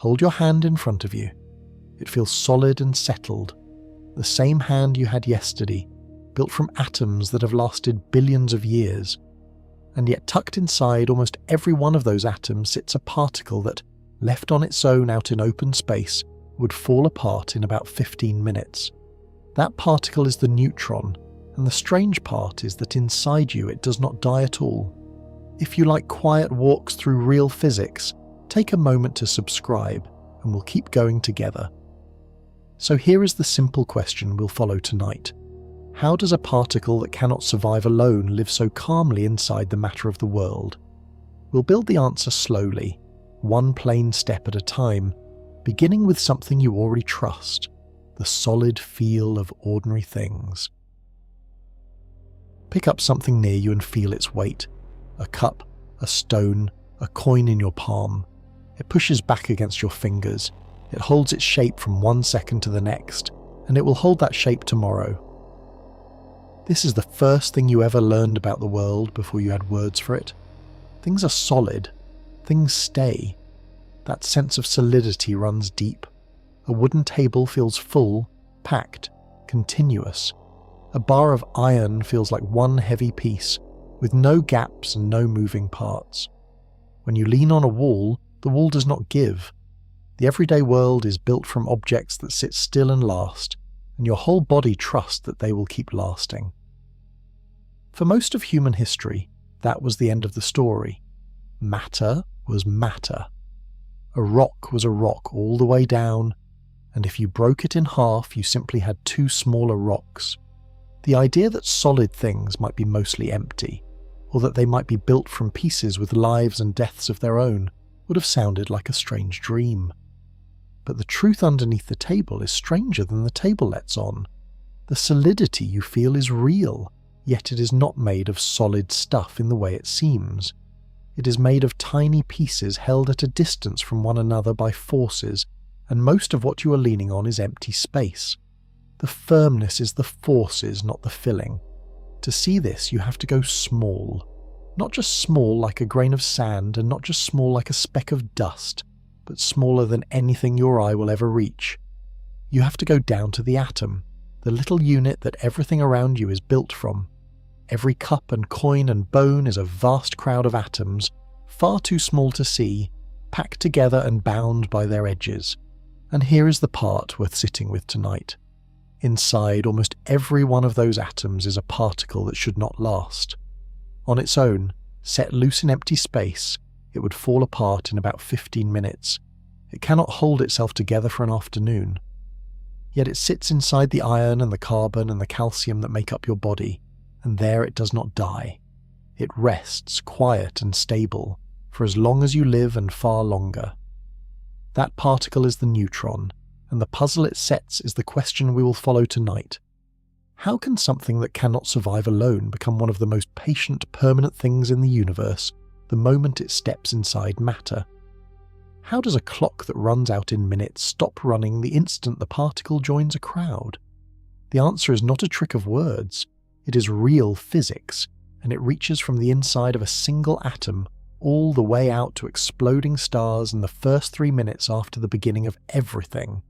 Hold your hand in front of you. It feels solid and settled, the same hand you had yesterday, built from atoms that have lasted billions of years. And yet tucked inside almost every one of those atoms sits a particle that, left on its own out in open space, would fall apart in about 15 minutes. That particle is the neutron, and the strange part is that inside you it does not die at all. If you like quiet walks through real physics, take a moment to subscribe, and we'll keep going together. So here is the simple question we'll follow tonight. How does a particle that cannot survive alone live so calmly inside the matter of the world? We'll build the answer slowly, one plain step at a time, beginning with something you already trust, the solid feel of ordinary things. Pick up something near you and feel its weight. A cup, a stone, a coin in your palm. It pushes back against your fingers. It holds its shape from one second to the next, and it will hold that shape tomorrow. This is the first thing you ever learned about the world before you had words for it. Things are solid. Things stay. That sense of solidity runs deep. A wooden table feels full, packed, continuous. A bar of iron feels like one heavy piece, with no gaps and no moving parts. When you lean on a wall, the wall does not give. The everyday world is built from objects that sit still and last, and your whole body trusts that they will keep lasting. For most of human history, that was the end of the story. Matter was matter. A rock was a rock all the way down, and if you broke it in half, you simply had two smaller rocks. The idea that solid things might be mostly empty, or that they might be built from pieces with lives and deaths of their own, would have sounded like a strange dream. But the truth underneath the table is stranger than the table lets on. The solidity you feel is real, yet it is not made of solid stuff in the way it seems. It is made of tiny pieces held at a distance from one another by forces, and most of what you are leaning on is empty space. The firmness is the forces, not the filling. To see this, you have to go small. Not just small like a grain of sand, and not just small like a speck of dust, but smaller than anything your eye will ever reach. You have to go down to the atom, the little unit that everything around you is built from. Every cup and coin and bone is a vast crowd of atoms, far too small to see, packed together and bound by their edges. And here is the part worth sitting with tonight. Inside almost every one of those atoms is a particle that should not last. On its own, set loose in empty space, it would fall apart in about 15 minutes. It cannot hold itself together for an afternoon. Yet it sits inside the iron and the carbon and the calcium that make up your body, and there it does not die. It rests quiet and stable for as long as you live and far longer. That particle is the neutron, and the puzzle it sets is the question we will follow tonight. How can something that cannot survive alone become one of the most patient, permanent things in the universe the moment it steps inside matter? How does a clock that runs out in minutes stop running the instant the particle joins a crowd? The answer is not a trick of words. It is real physics, and it reaches from the inside of a single atom all the way out to exploding stars in the first 3 minutes after the beginning of everything.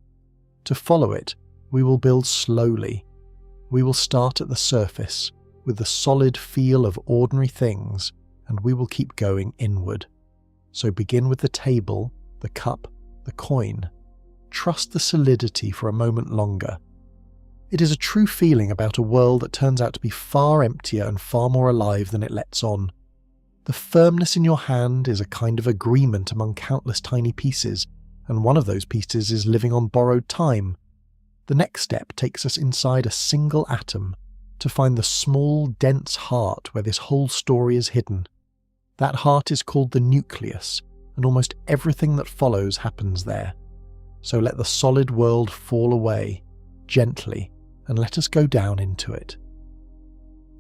To follow it, we will build slowly. We will start at the surface, with the solid feel of ordinary things, and we will keep going inward. So begin with the table, the cup, the coin. Trust the solidity for a moment longer. It is a true feeling about a world that turns out to be far emptier and far more alive than it lets on. The firmness in your hand is a kind of agreement among countless tiny pieces, and one of those pieces is living on borrowed time. The next step takes us inside a single atom, to find the small, dense heart where this whole story is hidden. That heart is called the nucleus, and almost everything that follows happens there. So let the solid world fall away, gently, and let us go down into it.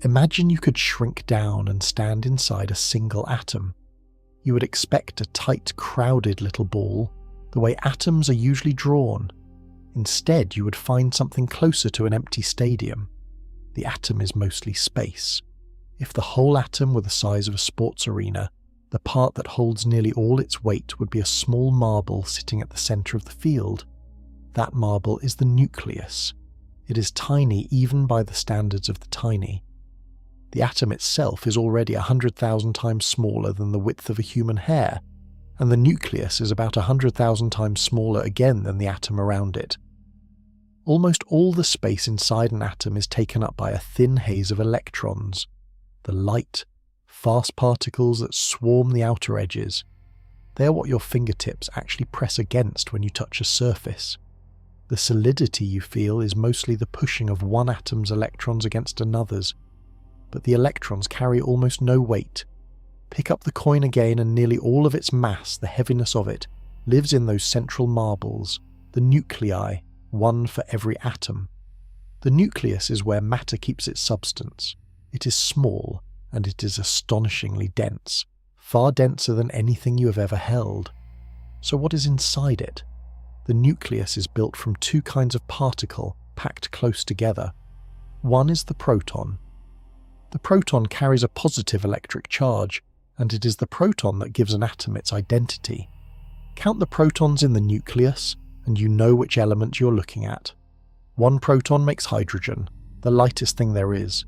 Imagine you could shrink down and stand inside a single atom. You would expect a tight, crowded little ball, the way atoms are usually drawn. Instead, you would find something closer to an empty stadium. The atom is mostly space. If the whole atom were the size of a sports arena, the part that holds nearly all its weight would be a small marble sitting at the centre of the field. That marble is the nucleus. It is tiny even by the standards of the tiny. The atom itself is already 100,000 times smaller than the width of a human hair, and the nucleus is about 100,000 times smaller again than the atom around it. Almost all the space inside an atom is taken up by a thin haze of electrons, the light, fast particles that swarm the outer edges. They are what your fingertips actually press against when you touch a surface. The solidity you feel is mostly the pushing of one atom's electrons against another's, but the electrons carry almost no weight. Pick up the coin again and nearly all of its mass, the heaviness of it, lives in those central marbles, the nuclei, one for every atom. The nucleus is where matter keeps its substance. It is small, and it is astonishingly dense, far denser than anything you have ever held. So what is inside it? The nucleus is built from two kinds of particle packed close together. One is the proton. The proton carries a positive electric charge, and it is the proton that gives an atom its identity. Count the protons in the nucleus, and you know which element you're looking at. One proton makes hydrogen, the lightest thing there is.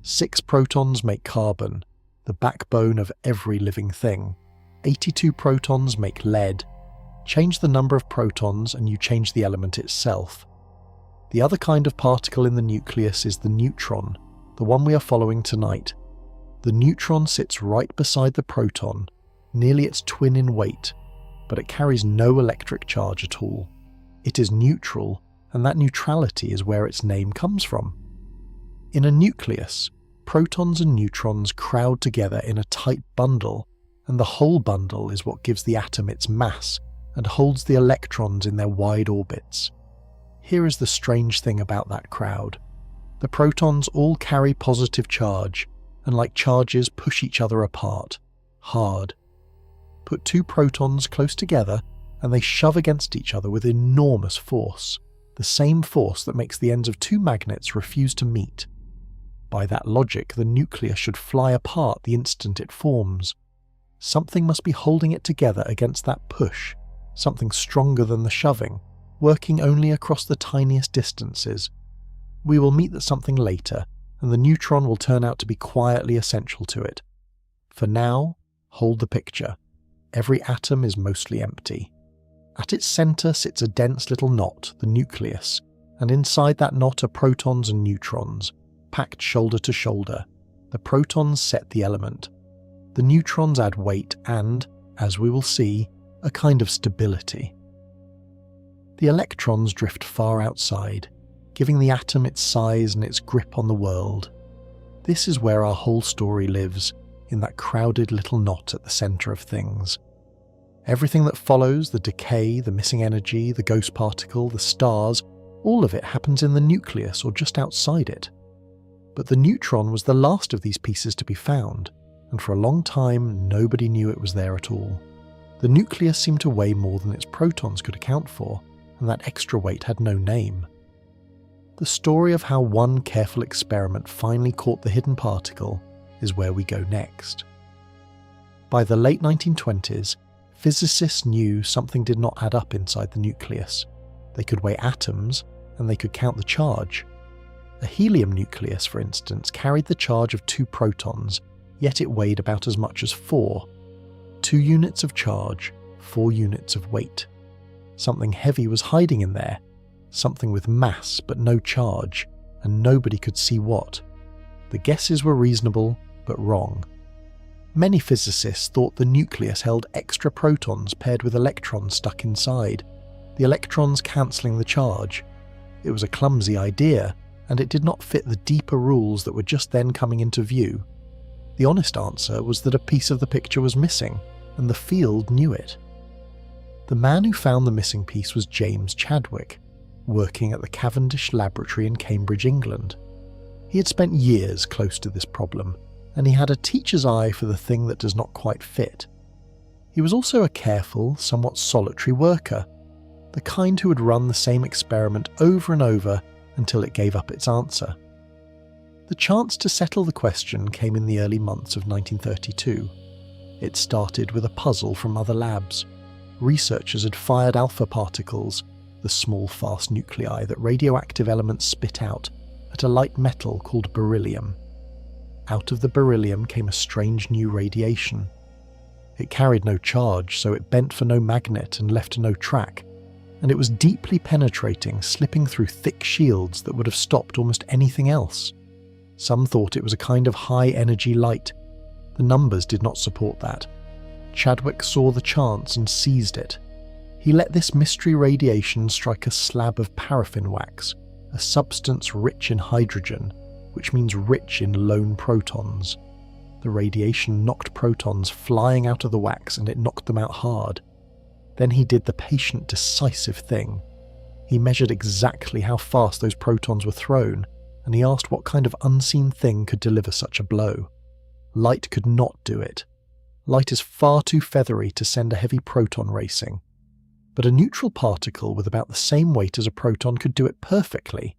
6 protons make carbon, the backbone of every living thing. 82 protons make lead. Change the number of protons and you change the element itself. The other kind of particle in the nucleus is the neutron, the one we are following tonight. The neutron sits right beside the proton, nearly its twin in weight, but it carries no electric charge at all. It is neutral, and that neutrality is where its name comes from. In a nucleus, protons and neutrons crowd together in a tight bundle, and the whole bundle is what gives the atom its mass and holds the electrons in their wide orbits. Here is the strange thing about that crowd. The protons all carry positive charge, and like charges push each other apart, hard. Put 2 protons close together, and they shove against each other with enormous force, the same force that makes the ends of 2 magnets refuse to meet. By that logic, the nucleus should fly apart the instant it forms. Something must be holding it together against that push, something stronger than the shoving, working only across the tiniest distances. We will meet that something later, and the neutron will turn out to be quietly essential to it. For now, hold the picture. Every atom is mostly empty. At its centre sits a dense little knot, the nucleus, and inside that knot are protons and neutrons, packed shoulder to shoulder. The protons set the element. The neutrons add weight and, as we will see, a kind of stability. The electrons drift far outside, giving the atom its size and its grip on the world. This is where our whole story lives, in that crowded little knot at the centre of things. Everything that follows, the decay, the missing energy, the ghost particle, the stars, all of it happens in the nucleus or just outside it. But the neutron was the last of these pieces to be found, and for a long time nobody knew it was there at all. The nucleus seemed to weigh more than its protons could account for, and that extra weight had no name. The story of how one careful experiment finally caught the hidden particle is where we go next. By the late 1920s, physicists knew something did not add up inside the nucleus. They could weigh atoms, and they could count the charge. A helium nucleus, for instance, carried the charge of 2 protons, yet it weighed about as much as 4. 2 units of charge, 4 units of weight. Something heavy was hiding in there, something with mass but no charge, and nobody could see what. The guesses were reasonable, but wrong. Many physicists thought the nucleus held extra protons paired with electrons stuck inside, the electrons cancelling the charge. It was a clumsy idea, and it did not fit the deeper rules that were just then coming into view. The honest answer was that a piece of the picture was missing, and the field knew it. The man who found the missing piece was James Chadwick, working at the Cavendish Laboratory in Cambridge, England. He had spent years close to this problem, and he had a teacher's eye for the thing that does not quite fit. He was also a careful, somewhat solitary worker, the kind who would run the same experiment over and over until it gave up its answer. The chance to settle the question came in the early months of 1932. It started with a puzzle from other labs. Researchers had fired alpha particles, the small fast nuclei that radioactive elements spit out, at a light metal called beryllium. Out of the beryllium came a strange new radiation. It carried no charge, so it bent for no magnet and left no track, and it was deeply penetrating, slipping through thick shields that would have stopped almost anything else. Some thought it was a kind of high-energy light. The numbers did not support that. Chadwick saw the chance and seized it. He let this mystery radiation strike a slab of paraffin wax, a substance rich in hydrogen, which means rich in lone protons. The radiation knocked protons flying out of the wax, and it knocked them out hard. Then he did the patient, decisive thing. He measured exactly how fast those protons were thrown, and he asked what kind of unseen thing could deliver such a blow. Light could not do it. Light is far too feathery to send a heavy proton racing. But a neutral particle with about the same weight as a proton could do it perfectly,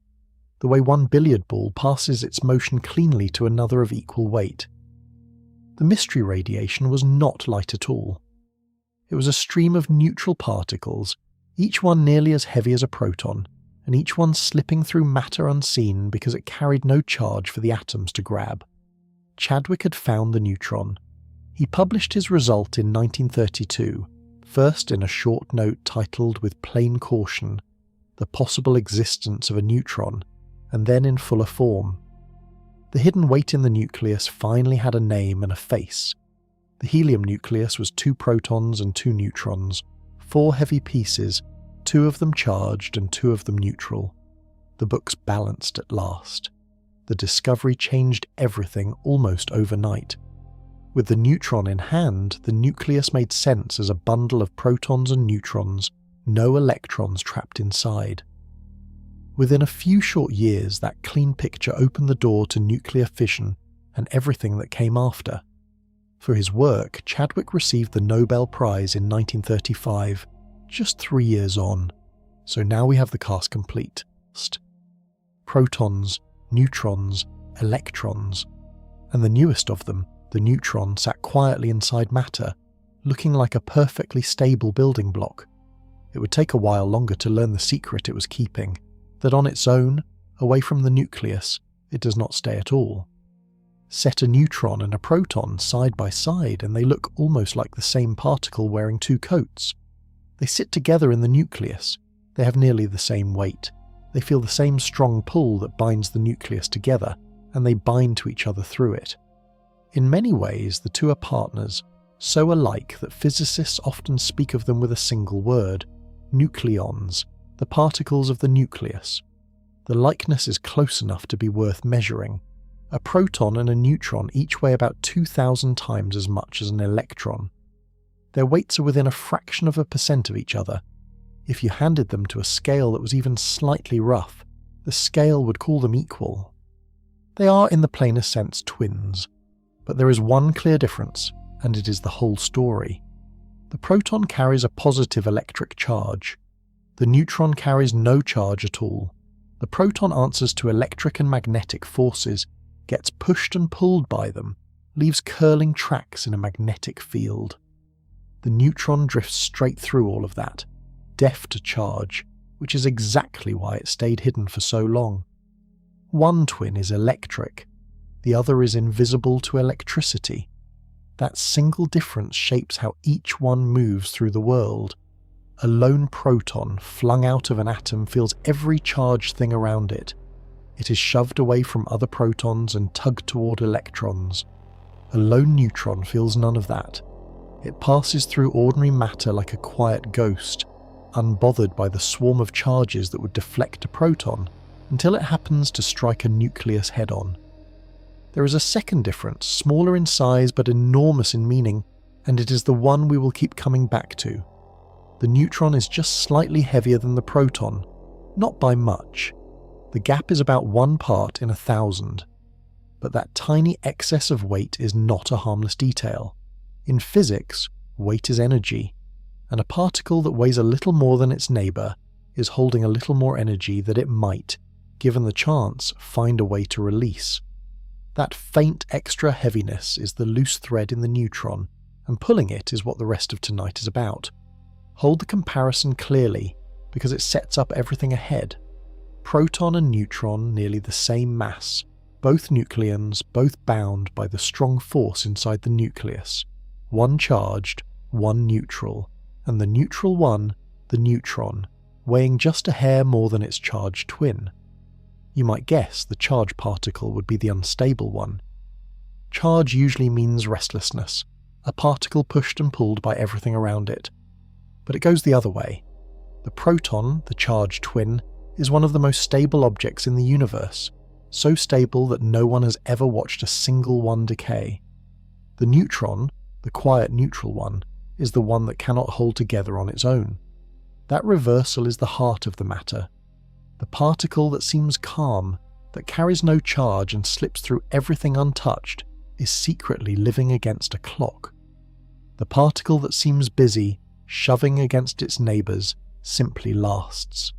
the way one billiard ball passes its motion cleanly to another of equal weight. The mystery radiation was not light at all. It was a stream of neutral particles, each one nearly as heavy as a proton, and each one slipping through matter unseen because it carried no charge for the atoms to grab. Chadwick had found the neutron. He published his result in 1932, first in a short note titled with plain caution, "The Possible Existence of a Neutron," and then in fuller form. The hidden weight in the nucleus finally had a name and a face. The helium nucleus was 2 protons and 2 neutrons, 4 heavy pieces, 2 of them charged and 2 of them neutral. The books balanced at last. The discovery changed everything almost overnight. With the neutron in hand, the nucleus made sense as a bundle of protons and neutrons, no electrons trapped inside. Within a few short years, that clean picture opened the door to nuclear fission and everything that came after. For his work, Chadwick received the Nobel Prize in 1935, just 3 years on. So now we have the cast complete. Protons, neutrons, electrons, and the newest of them, the neutron, sat quietly inside matter, looking like a perfectly stable building block. It would take a while longer to learn the secret it was keeping, that on its own, away from the nucleus, it does not stay at all. Set a neutron and a proton side by side and they look almost like the same particle wearing 2 coats. They sit together in the nucleus. They have nearly the same weight. They feel the same strong pull that binds the nucleus together, and they bind to each other through it. In many ways, the 2 are partners, so alike that physicists often speak of them with a single word: nucleons, the particles of the nucleus. The likeness is close enough to be worth measuring. A proton and a neutron each weigh about 2,000 times as much as an electron. Their weights are within a fraction of a percent of each other. If you handed them to a scale that was even slightly rough, the scale would call them equal. They are, in the plainest sense, twins. But there is one clear difference, and it is the whole story. The proton carries a positive electric charge. The neutron carries no charge at all. The proton answers to electric and magnetic forces, gets pushed and pulled by them, leaves curling tracks in a magnetic field. The neutron drifts straight through all of that, deaf to charge, which is exactly why it stayed hidden for so long. One twin is electric, the other is invisible to electricity. That single difference shapes how each one moves through the world. A lone proton flung out of an atom feels every charged thing around it. It is shoved away from other protons and tugged toward electrons. A lone neutron feels none of that. It passes through ordinary matter like a quiet ghost, unbothered by the swarm of charges that would deflect a proton, until it happens to strike a nucleus head-on. There is a second difference, smaller in size but enormous in meaning, and it is the one we will keep coming back to. The neutron is just slightly heavier than the proton, not by much. The gap is about 1 part in 1,000. But that tiny excess of weight is not a harmless detail. In physics, weight is energy, and a particle that weighs a little more than its neighbour is holding a little more energy that it might, given the chance, find a way to release. That faint extra heaviness is the loose thread in the neutron, and pulling it is what the rest of tonight is about. Hold the comparison clearly, because it sets up everything ahead. Proton and neutron nearly the same mass, both nucleons, both bound by the strong force inside the nucleus. One charged, one neutral, and the neutral one, the neutron, weighing just a hair more than its charged twin. You might guess the charged particle would be the unstable one. Charge usually means restlessness, a particle pushed and pulled by everything around it. But it goes the other way. The proton, the charged twin, is one of the most stable objects in the universe, so stable that no one has ever watched a single one decay. The neutron, the quiet neutral one, is the one that cannot hold together on its own. That reversal is the heart of the matter. The particle that seems calm, that carries no charge and slips through everything untouched, is secretly living against a clock. The particle that seems busy, shoving against its neighbours, simply lasts.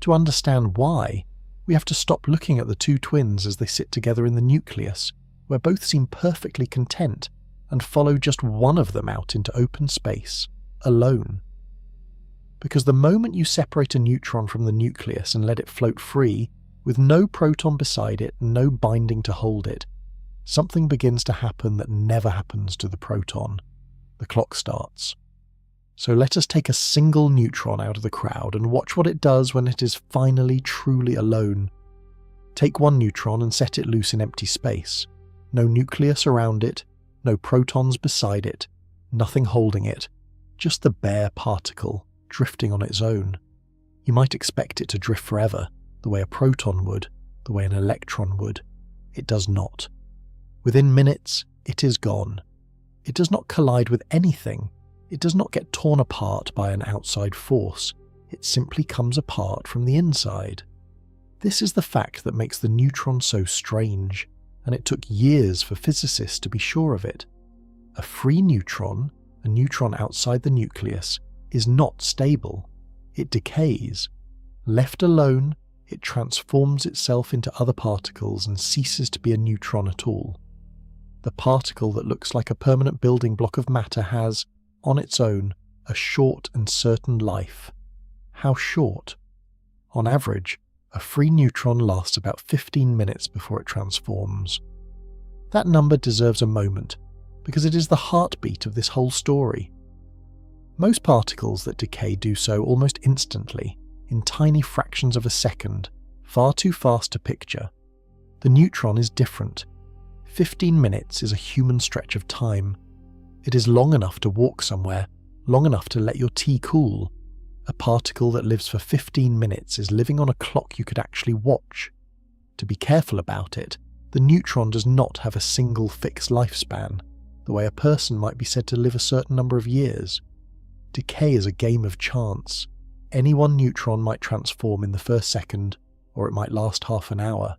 To understand why, we have to stop looking at the two twins as they sit together in the nucleus, where both seem perfectly content, and follow just one of them out into open space, alone. Because the moment you separate a neutron from the nucleus and let it float free, with no proton beside it and no binding to hold it, something begins to happen that never happens to the proton. The clock starts. So let us take a single neutron out of the crowd and watch what it does when it is finally truly alone. Take one neutron and set it loose in empty space. No nucleus around it, no protons beside it, nothing holding it, just the bare particle, drifting on its own. You might expect it to drift forever, the way a proton would, the way an electron would. It does not. Within minutes, it is gone. It does not collide with anything. It does not get torn apart by an outside force. It simply comes apart from the inside. This is the fact that makes the neutron so strange, and it took years for physicists to be sure of it. A free neutron, a neutron outside the nucleus, is not stable. It decays. Left alone, it transforms itself into other particles and ceases to be a neutron at all. The particle that looks like a permanent building block of matter has, on its own, a short and certain life. How short? On average, a free neutron lasts about 15 minutes before it transforms. That number deserves a moment, because it is the heartbeat of this whole story. Most particles that decay do so almost instantly, in tiny fractions of a second, far too fast to picture. The neutron is different. 15 minutes is a human stretch of time. It is long enough to walk somewhere, long enough to let your tea cool. A particle that lives for 15 minutes is living on a clock you could actually watch. To be careful about it, the neutron does not have a single fixed lifespan, the way a person might be said to live a certain number of years. Decay is a game of chance. Any one neutron might transform in the first second, or it might last half an hour.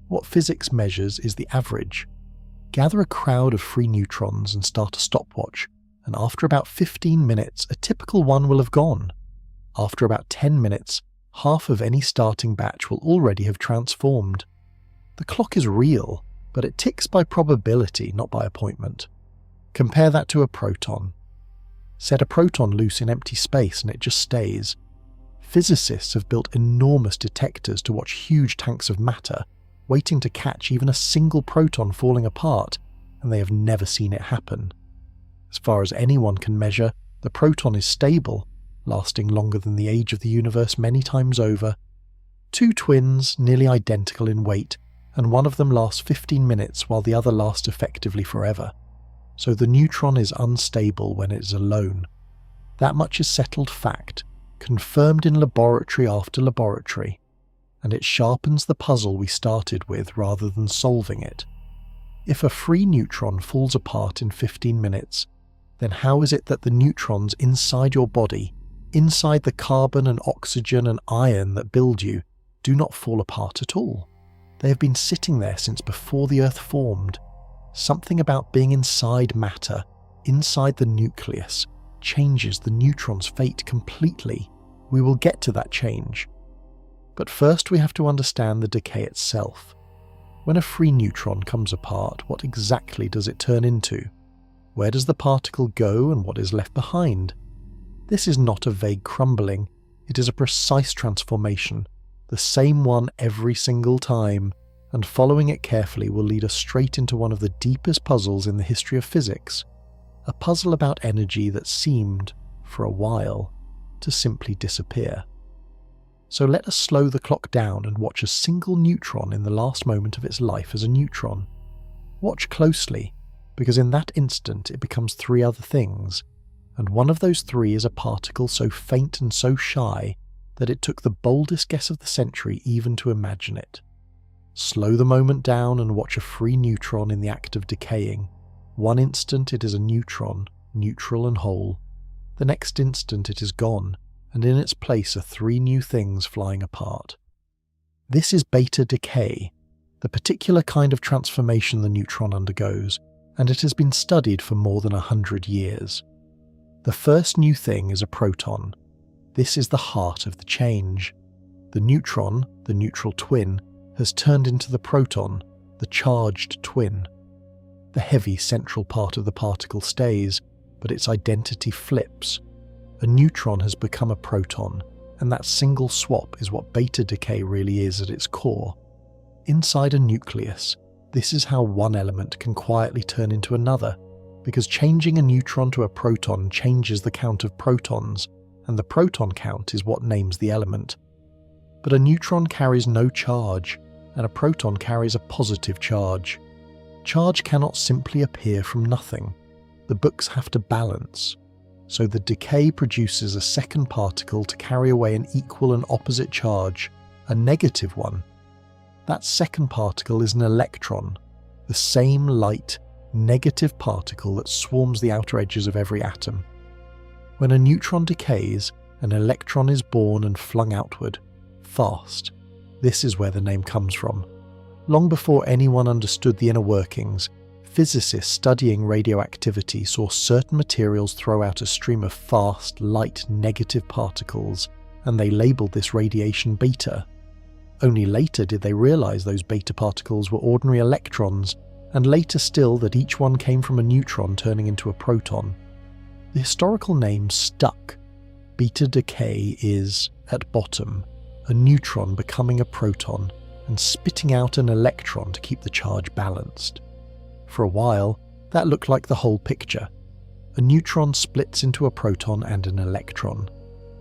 What physics measures is the average. Gather a crowd of free neutrons and start a stopwatch, and after about 15 minutes, a typical one will have gone. After about 10 minutes, half of any starting batch will already have transformed. The clock is real, but it ticks by probability, not by appointment. Compare that to a proton. Set a proton loose in empty space and it just stays. Physicists have built enormous detectors to watch huge tanks of matter, waiting to catch even a single proton falling apart, and they have never seen it happen. As far as anyone can measure, the proton is stable, lasting longer than the age of the universe many times over. Two twins, nearly identical in weight, and one of them lasts 15 minutes while the other lasts effectively forever. So the neutron is unstable when it is alone. That much is settled fact, confirmed in laboratory after laboratory, and it sharpens the puzzle we started with rather than solving it. If a free neutron falls apart in 15 minutes, then how is it that the neutrons inside your body, inside the carbon and oxygen and iron that build you, do not fall apart at all? They have been sitting there since before the Earth formed. Something about being inside matter, inside the nucleus, changes the neutron's fate completely. We will get to that change. But first we have to understand the decay itself. When a free neutron comes apart, what exactly does it turn into? Where does the particle go and what is left behind? This is not a vague crumbling, it is a precise transformation, the same one every single time, and following it carefully will lead us straight into one of the deepest puzzles in the history of physics, a puzzle about energy that seemed, for a while, to simply disappear. So let us slow the clock down and watch a single neutron in the last moment of its life as a neutron. Watch closely, because in that instant it becomes three other things, and one of those three is a particle so faint and so shy that it took the boldest guess of the century even to imagine it. Slow the moment down and watch a free neutron in the act of decaying. One instant it is a neutron, neutral and whole. The next instant it is gone, and in its place are three new things flying apart. This is beta decay, the particular kind of transformation the neutron undergoes, and it has been studied for more than 100 years. The first new thing is a proton. This is the heart of the change. The neutron, the neutral twin, has turned into the proton, the charged twin. The heavy central part of the particle stays, but its identity flips. A neutron has become a proton, and that single swap is what beta decay really is at its core. Inside a nucleus, this is how one element can quietly turn into another, because changing a neutron to a proton changes the count of protons, and the proton count is what names the element. But a neutron carries no charge, and a proton carries a positive charge. Charge cannot simply appear from nothing. The books have to balance. So the decay produces a second particle to carry away an equal and opposite charge, a negative one. That second particle is an electron, the same light, negative particle that swarms the outer edges of every atom. When a neutron decays, an electron is born and flung outward, fast. This is where the name comes from. Long before anyone understood the inner workings, physicists studying radioactivity saw certain materials throw out a stream of fast, light, negative particles, and they labelled this radiation beta. Only later did they realise those beta particles were ordinary electrons, and later still that each one came from a neutron turning into a proton. The historical name stuck. Beta decay is, at bottom, a neutron becoming a proton and spitting out an electron to keep the charge balanced. For a while, that looked like the whole picture. A neutron splits into a proton and an electron.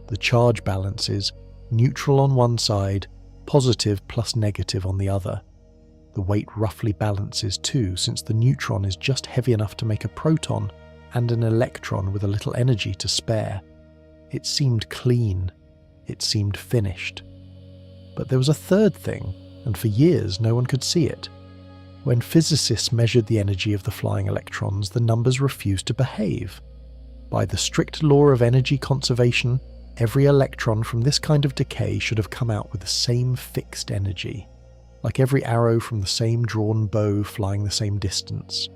The charge balances, neutral on one side, positive plus negative on the other. The weight roughly balances too, since the neutron is just heavy enough to make a proton and an electron with a little energy to spare. It seemed clean. It seemed finished. But there was a third thing, and for years no one could see it. When physicists measured the energy of the flying electrons, the numbers refused to behave. By the strict law of energy conservation, every electron from this kind of decay should have come out with the same fixed energy, like every arrow from the same drawn bow flying the same distance.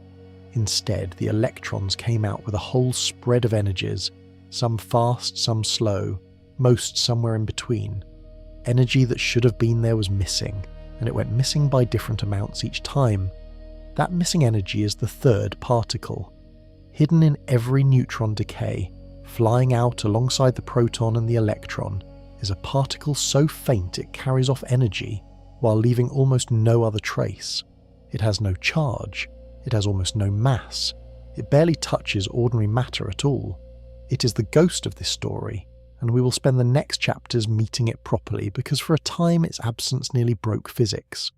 Instead, the electrons came out with a whole spread of energies, some fast, some slow, most somewhere in between. Energy that should have been there was missing, and it went missing by different amounts each time. That missing energy is the third particle. Hidden in every neutron decay, flying out alongside the proton and the electron, is a particle so faint it carries off energy, while leaving almost no other trace. It has no charge, it has almost no mass, it barely touches ordinary matter at all. It is the ghost of this story, and we will spend the next chapters meeting it properly because for a time its absence nearly broke physics.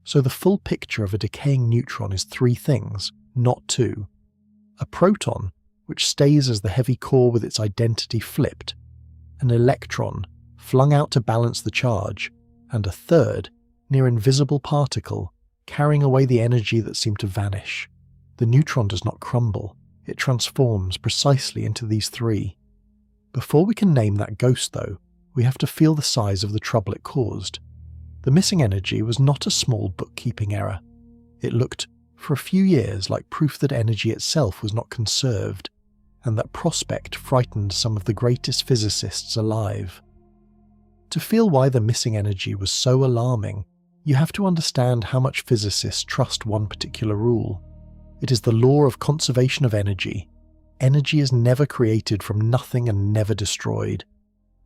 So the full picture of a decaying neutron is three things, not two. A proton, which stays as the heavy core with its identity flipped, an electron, flung out to balance the charge, and a third, near invisible particle, carrying away the energy that seemed to vanish. The neutron does not crumble, it transforms precisely into these three. Before we can name that ghost though, we have to feel the size of the trouble it caused. The missing energy was not a small bookkeeping error. It looked, for a few years, like proof that energy itself was not conserved, and that prospect frightened some of the greatest physicists alive. To feel why the missing energy was so alarming, you have to understand how much physicists trust one particular rule. It is the law of conservation of energy. Energy is never created from nothing and never destroyed.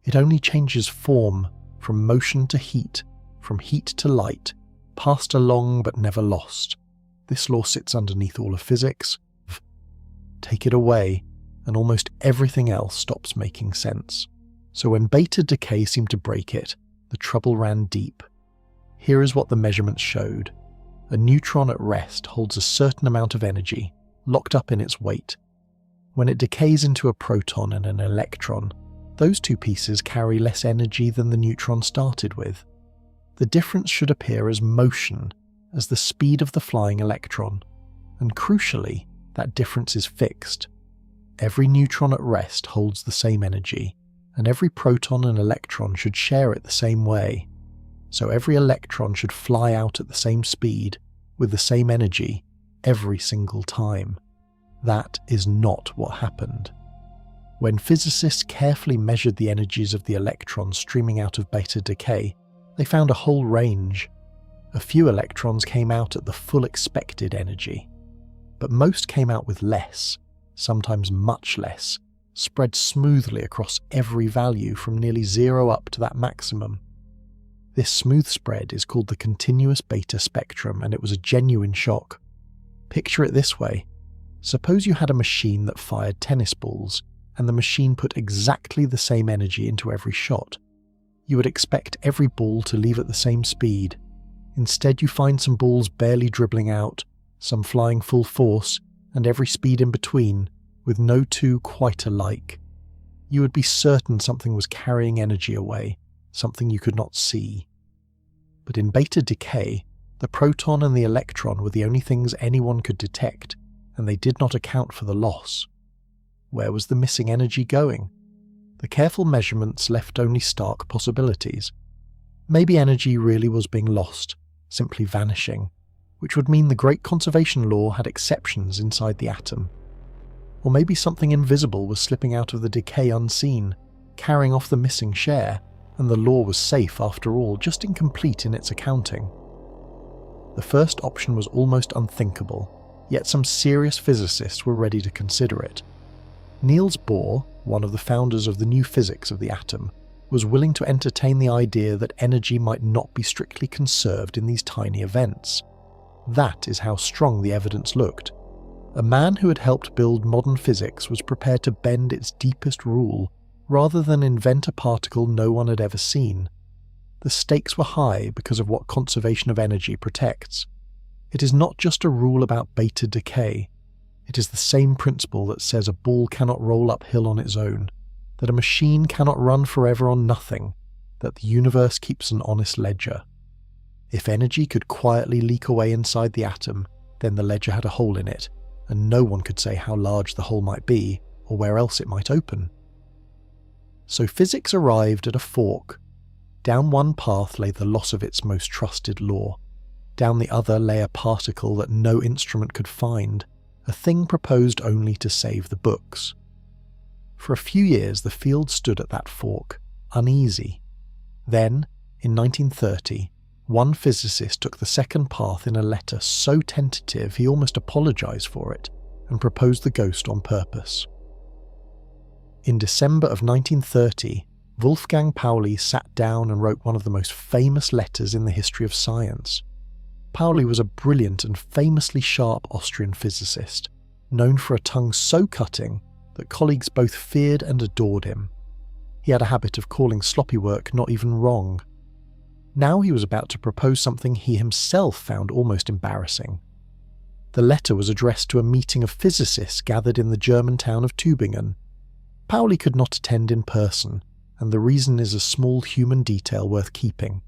It only changes form, from motion to heat, from heat to light, passed along but never lost. This law sits underneath all of physics. Take it away, and almost everything else stops making sense. So when beta decay seemed to break it, the trouble ran deep. Here is what the measurements showed. A neutron at rest holds a certain amount of energy, locked up in its weight. When it decays into a proton and an electron, those two pieces carry less energy than the neutron started with. The difference should appear as motion, as the speed of the flying electron, and crucially, that difference is fixed. Every neutron at rest holds the same energy, and every proton and electron should share it the same way. So every electron should fly out at the same speed, with the same energy, every single time. That is not what happened. When physicists carefully measured the energies of the electrons streaming out of beta decay, they found a whole range. A few electrons came out at the full expected energy, but most came out with less, sometimes much less, spread smoothly across every value from nearly zero up to that maximum. This smooth spread is called the continuous beta spectrum, and it was a genuine shock. Picture it this way. Suppose you had a machine that fired tennis balls, and the machine put exactly the same energy into every shot. You would expect every ball to leave at the same speed. Instead, you find some balls barely dribbling out, some flying full force, and every speed in between, with no two quite alike. You would be certain something was carrying energy away, something you could not see. But in beta decay, the proton and the electron were the only things anyone could detect, and they did not account for the loss. Where was the missing energy going? The careful measurements left only stark possibilities. Maybe energy really was being lost, simply vanishing, which would mean the great conservation law had exceptions inside the atom. Or maybe something invisible was slipping out of the decay unseen, carrying off the missing share, and the law was safe after all, just incomplete in its accounting. The first option was almost unthinkable, yet some serious physicists were ready to consider it. Niels Bohr, one of the founders of the new physics of the atom, was willing to entertain the idea that energy might not be strictly conserved in these tiny events. That is how strong the evidence looked. A man who had helped build modern physics was prepared to bend its deepest rule, rather than invent a particle no one had ever seen. The stakes were high because of what conservation of energy protects. It is not just a rule about beta decay. It is the same principle that says a ball cannot roll uphill on its own, that a machine cannot run forever on nothing, that the universe keeps an honest ledger. If energy could quietly leak away inside the atom, then the ledger had a hole in it, and no one could say how large the hole might be, or where else it might open. So physics arrived at a fork. Down one path lay the loss of its most trusted law. Down the other lay a particle that no instrument could find, a thing proposed only to save the books. For a few years the field stood at that fork, uneasy. Then, in 1930, one physicist took the second path in a letter so tentative he almost apologized for it, and proposed the ghost on purpose. In December of 1930, Wolfgang Pauli sat down and wrote one of the most famous letters in the history of science. Pauli was a brilliant and famously sharp Austrian physicist, known for a tongue so cutting that colleagues both feared and adored him. He had a habit of calling sloppy work not even wrong. Now he was about to propose something he himself found almost embarrassing. The letter was addressed to a meeting of physicists gathered in the German town of Tübingen. Pauli could not attend in person, and the reason is a small human detail worth keeping.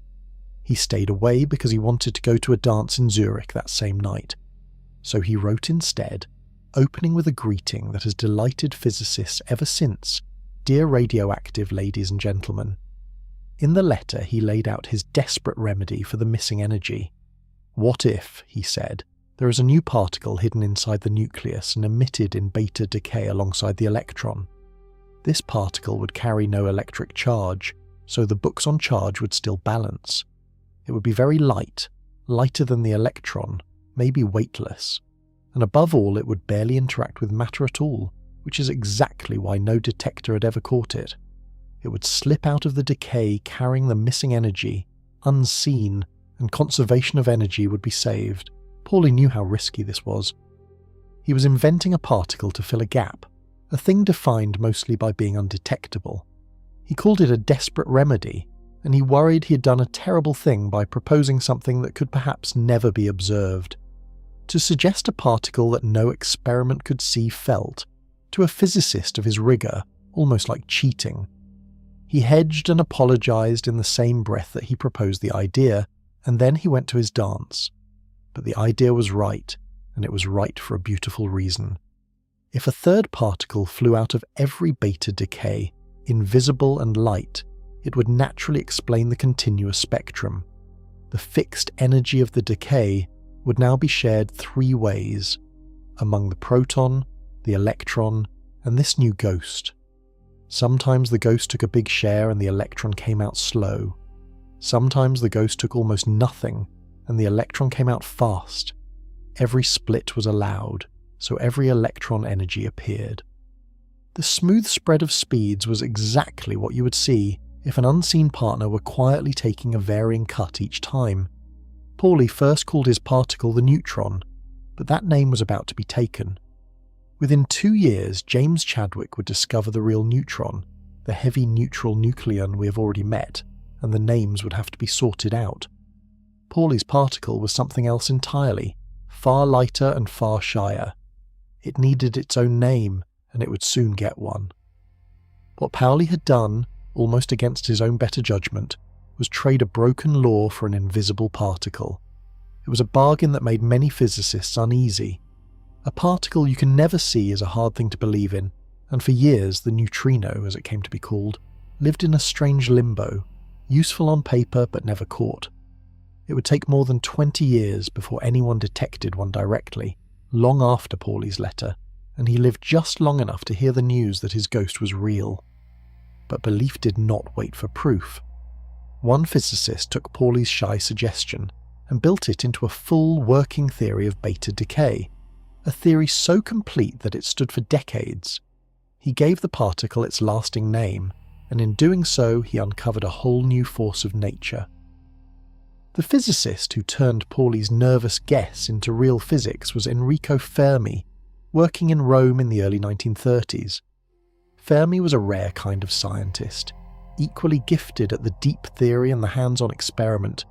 He stayed away because he wanted to go to a dance in Zurich that same night. So he wrote instead, opening with a greeting that has delighted physicists ever since, "Dear radioactive ladies and gentlemen." In the letter he laid out his desperate remedy for the missing energy. What if, he said, there is a new particle hidden inside the nucleus and emitted in beta decay alongside the electron? This particle would carry no electric charge, so the books on charge would still balance. It would be very light, lighter than the electron, maybe weightless. and above all it would barely interact with matter at all, which is exactly why no detector had ever caught it. It would slip out of the decay carrying the missing energy, unseen, and conservation of energy would be saved. Pauli knew how risky this was. He was inventing a particle to fill a gap, a thing defined mostly by being undetectable. He called it a desperate remedy, and he worried he had done a terrible thing by proposing something that could perhaps never be observed. To suggest a particle that no experiment could see felt, to a physicist of his rigour, almost like cheating. He hedged and apologised in the same breath that he proposed the idea, and then he went to his dance. But the idea was right, and it was right for a beautiful reason. If a third particle flew out of every beta decay, invisible and light, it would naturally explain the continuous spectrum. The fixed energy of the decay would now be shared three ways, among the proton, the electron, and this new ghost. Sometimes the ghost took a big share and the electron came out slow. Sometimes the ghost took almost nothing and the electron came out fast. Every split was allowed, so every electron energy appeared. The smooth spread of speeds was exactly what you would see if an unseen partner were quietly taking a varying cut each time. Pauli first called his particle the neutron, but that name was about to be taken. Within 2 years, James Chadwick would discover the real neutron, the heavy neutral nucleon we have already met, and the names would have to be sorted out. Pauli's particle was something else entirely, far lighter and far shyer. It needed its own name, and it would soon get one. What Pauli had done, almost against his own better judgment, was trade a broken law for an invisible particle. It was a bargain that made many physicists uneasy. A particle you can never see is a hard thing to believe in, and for years the neutrino, as it came to be called, lived in a strange limbo, useful on paper but never caught. It would take more than 20 years before anyone detected one directly, long after Pauli's letter, and he lived just long enough to hear the news that his ghost was real. But belief did not wait for proof. One physicist took Pauli's shy suggestion and built it into a full working theory of beta decay, a theory so complete that it stood for decades. He gave the particle its lasting name, and in doing so he uncovered a whole new force of nature. The physicist who turned Pauli's nervous guess into real physics was Enrico Fermi, working in Rome in the early 1930s. Fermi was a rare kind of scientist, equally gifted at the deep theory and the hands-on experiment,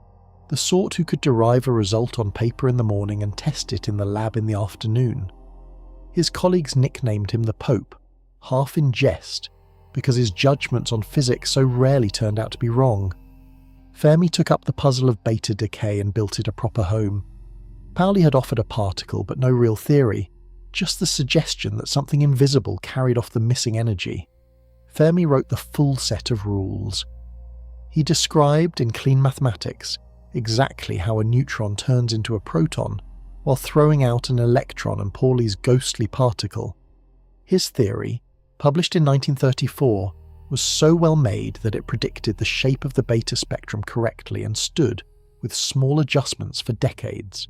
the sort who could derive a result on paper in the morning and test it in the lab in the afternoon. His colleagues nicknamed him the Pope, half in jest, because his judgments on physics so rarely turned out to be wrong. Fermi took up the puzzle of beta decay and built it a proper home. Pauli had offered a particle but no real theory, just the suggestion that something invisible carried off the missing energy. Fermi wrote the full set of rules. He described, in clean mathematics, exactly how a neutron turns into a proton, while throwing out an electron and Pauli's ghostly particle. His theory, published in 1934, was so well made that it predicted the shape of the beta spectrum correctly and stood, with small adjustments, for decades.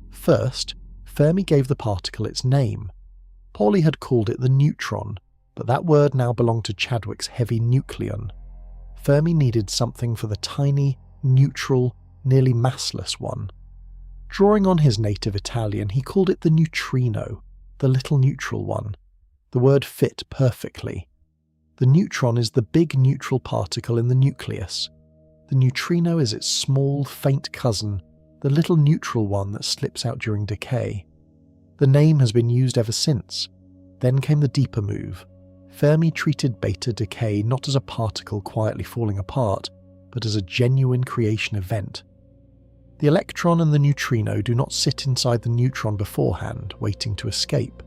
First, Fermi gave the particle its name. Pauli had called it the neutron, but that word now belonged to Chadwick's heavy nucleon. Fermi needed something for the tiny, neutral, nearly massless one. Drawing on his native Italian, he called it the neutrino, the little neutral one. The word fit perfectly. The neutron is the big neutral particle in the nucleus. The neutrino is its small, faint cousin, the little neutral one that slips out during decay. The name has been used ever since. Then came the deeper move. Fermi treated beta decay not as a particle quietly falling apart, but as a genuine creation event. The electron and the neutrino do not sit inside the neutron beforehand, waiting to escape.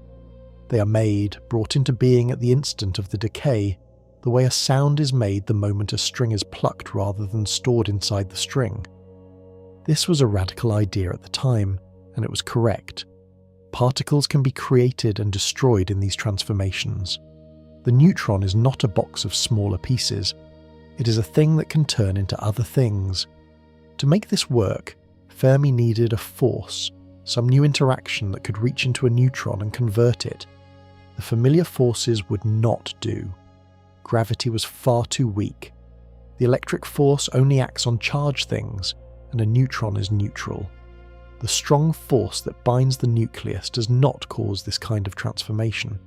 They are made, brought into being at the instant of the decay, the way a sound is made the moment a string is plucked rather than stored inside the string. This was a radical idea at the time, and it was correct. Particles can be created and destroyed in these transformations. The neutron is not a box of smaller pieces. It is a thing that can turn into other things. To make this work, Fermi needed a force, some new interaction that could reach into a neutron and convert it. The familiar forces would not do. Gravity was far too weak. The electric force only acts on charged things, and a neutron is neutral. The strong force that binds the nucleus does not cause this kind of transformation.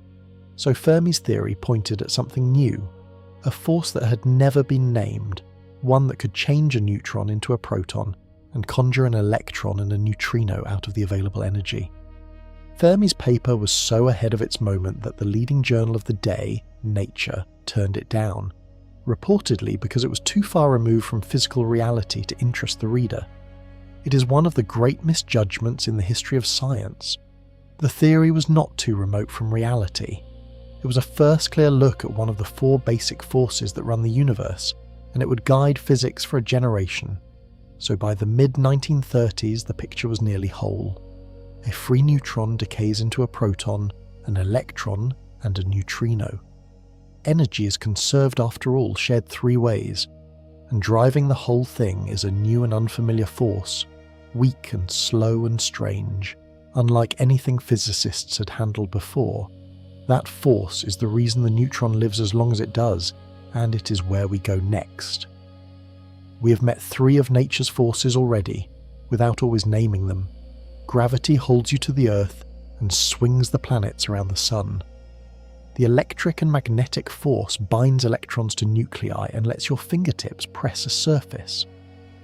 So Fermi's theory pointed at something new, a force that had never been named, one that could change a neutron into a proton and conjure an electron and a neutrino out of the available energy. Fermi's paper was so ahead of its moment that the leading journal of the day, Nature, turned it down, reportedly because it was too far removed from physical reality to interest the reader. It is one of the great misjudgments in the history of science. The theory was not too remote from reality. It was a first clear look at one of the four basic forces that run the universe, and it would guide physics for a generation. So by the mid-1930s, the picture was nearly whole. A free neutron decays into a proton, an electron, and a neutrino. Energy is conserved after all, shared three ways, and driving the whole thing is a new and unfamiliar force, weak and slow and strange, unlike anything physicists had handled before. That force is the reason the neutron lives as long as it does, and it is where we go next. We have met three of nature's forces already, without always naming them. Gravity holds you to the Earth and swings the planets around the Sun. The electric and magnetic force binds electrons to nuclei and lets your fingertips press a surface.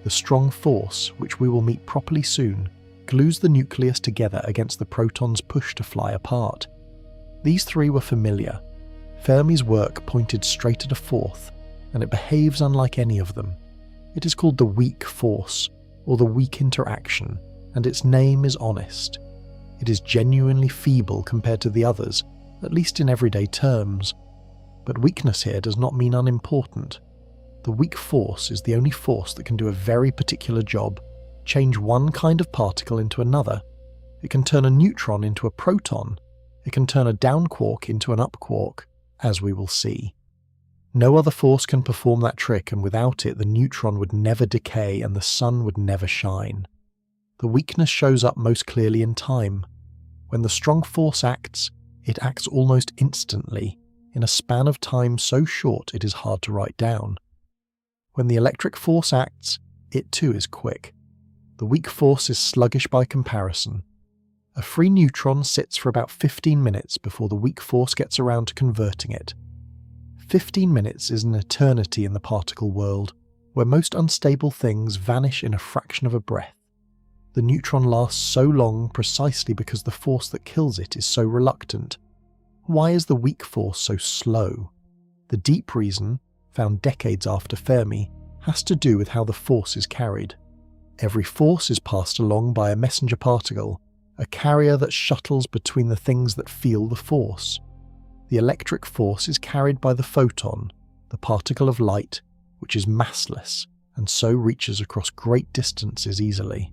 The strong force, which we will meet properly soon, glues the nucleus together against the proton's push to fly apart. These three were familiar. Fermi's work pointed straight at a fourth, and it behaves unlike any of them. It is called the weak force, or the weak interaction, and its name is honest. It is genuinely feeble compared to the others, at least in everyday terms. But weakness here does not mean unimportant. The weak force is the only force that can do a very particular job, change one kind of particle into another. It can turn a neutron into a proton. It can turn a down quark into an up quark, as we will see. No other force can perform that trick, and without it the neutron would never decay and the sun would never shine. The weakness shows up most clearly in time. When the strong force acts, it acts almost instantly, in a span of time so short it is hard to write down. When the electric force acts, it too is quick. The weak force is sluggish by comparison. A free neutron sits for about 15 minutes before the weak force gets around to converting it. 15 minutes is an eternity in the particle world, where most unstable things vanish in a fraction of a breath. The neutron lasts so long precisely because the force that kills it is so reluctant. Why is the weak force so slow? The deep reason, found decades after Fermi, has to do with how the force is carried. Every force is passed along by a messenger particle, a carrier that shuttles between the things that feel the force. The electric force is carried by the photon, the particle of light, which is massless and so reaches across great distances easily.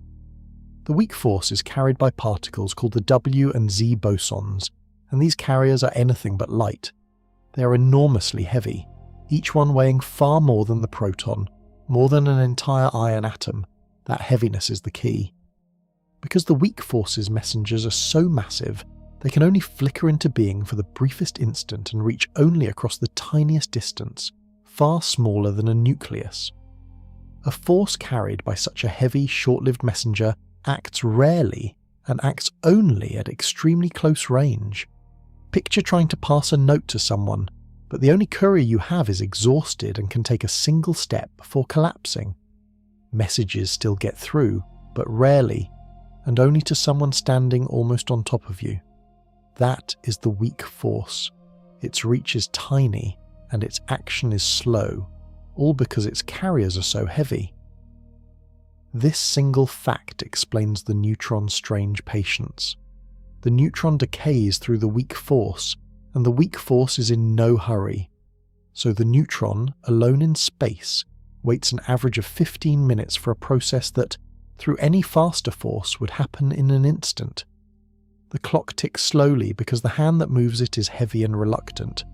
The weak force is carried by particles called the W and Z bosons, and these carriers are anything but light. They are enormously heavy, each one weighing far more than the proton, more than an entire iron atom. That heaviness is the key. Because the weak force's messengers are so massive, they can only flicker into being for the briefest instant and reach only across the tiniest distance, far smaller than a nucleus. A force carried by such a heavy, short-lived messenger acts rarely and acts only at extremely close range. Picture trying to pass a note to someone, but the only courier you have is exhausted and can take a single step before collapsing. Messages still get through, but rarely, and only to someone standing almost on top of you. That is the weak force. Its reach is tiny, and its action is slow, all because its carriers are so heavy. This single fact explains the neutron's strange patience. The neutron decays through the weak force, and the weak force is in no hurry. So the neutron, alone in space, waits an average of 15 minutes for a process that, through any faster force, would happen in an instant. The clock ticks slowly because the hand that moves it is heavy and reluctant.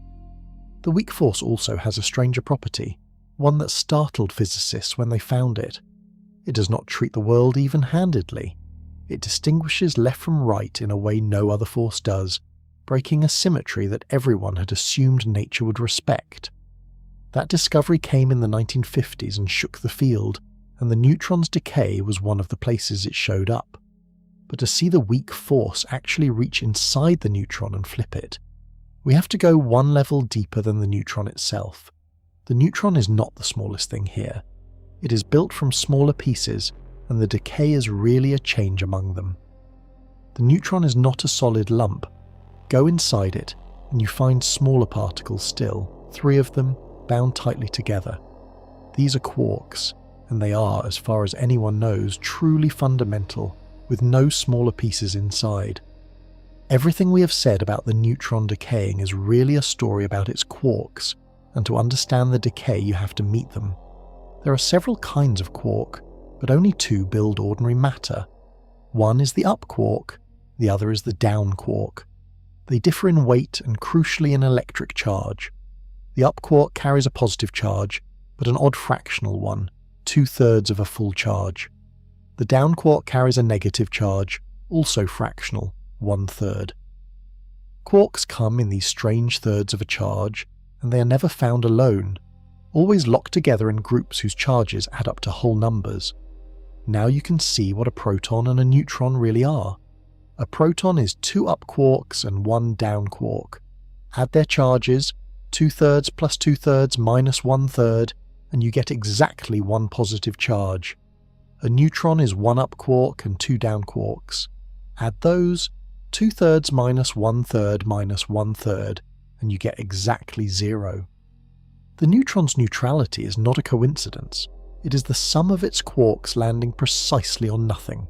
The weak force also has a stranger property, one that startled physicists when they found it. It does not treat the world even-handedly. It distinguishes left from right in a way no other force does, breaking a symmetry that everyone had assumed nature would respect. That discovery came in the 1950s and shook the field, and the neutron's decay was one of the places it showed up. But to see the weak force actually reach inside the neutron and flip it, we have to go one level deeper than the neutron itself. The neutron is not the smallest thing here. It is built from smaller pieces, and the decay is really a change among them. The neutron is not a solid lump. Go inside it, and you find smaller particles still, 3 of them, bound tightly together. These are quarks, and they are, as far as anyone knows, truly fundamental, with no smaller pieces inside. Everything we have said about the neutron decaying is really a story about its quarks, and to understand the decay you have to meet them. There are several kinds of quark, but only 2 build ordinary matter. One is the up quark, the other is the down quark. They differ in weight and crucially in electric charge. The up quark carries a positive charge, but an odd fractional one, 2/3 of a full charge. The down quark carries a negative charge, also fractional, 1/3. Quarks come in these strange thirds of a charge, and they are never found alone, always locked together in groups whose charges add up to whole numbers. Now you can see what a proton and a neutron really are. A proton is 2 up quarks and 1 down quark. Add their charges, 2/3 plus 2/3 minus 1/3, and you get exactly 1 positive charge. A neutron is 1 up quark and 2 down quarks. Add those, 2/3 minus 1/3 minus 1/3, and you get exactly 0. The neutron's neutrality is not a coincidence. It is the sum of its quarks landing precisely on nothing.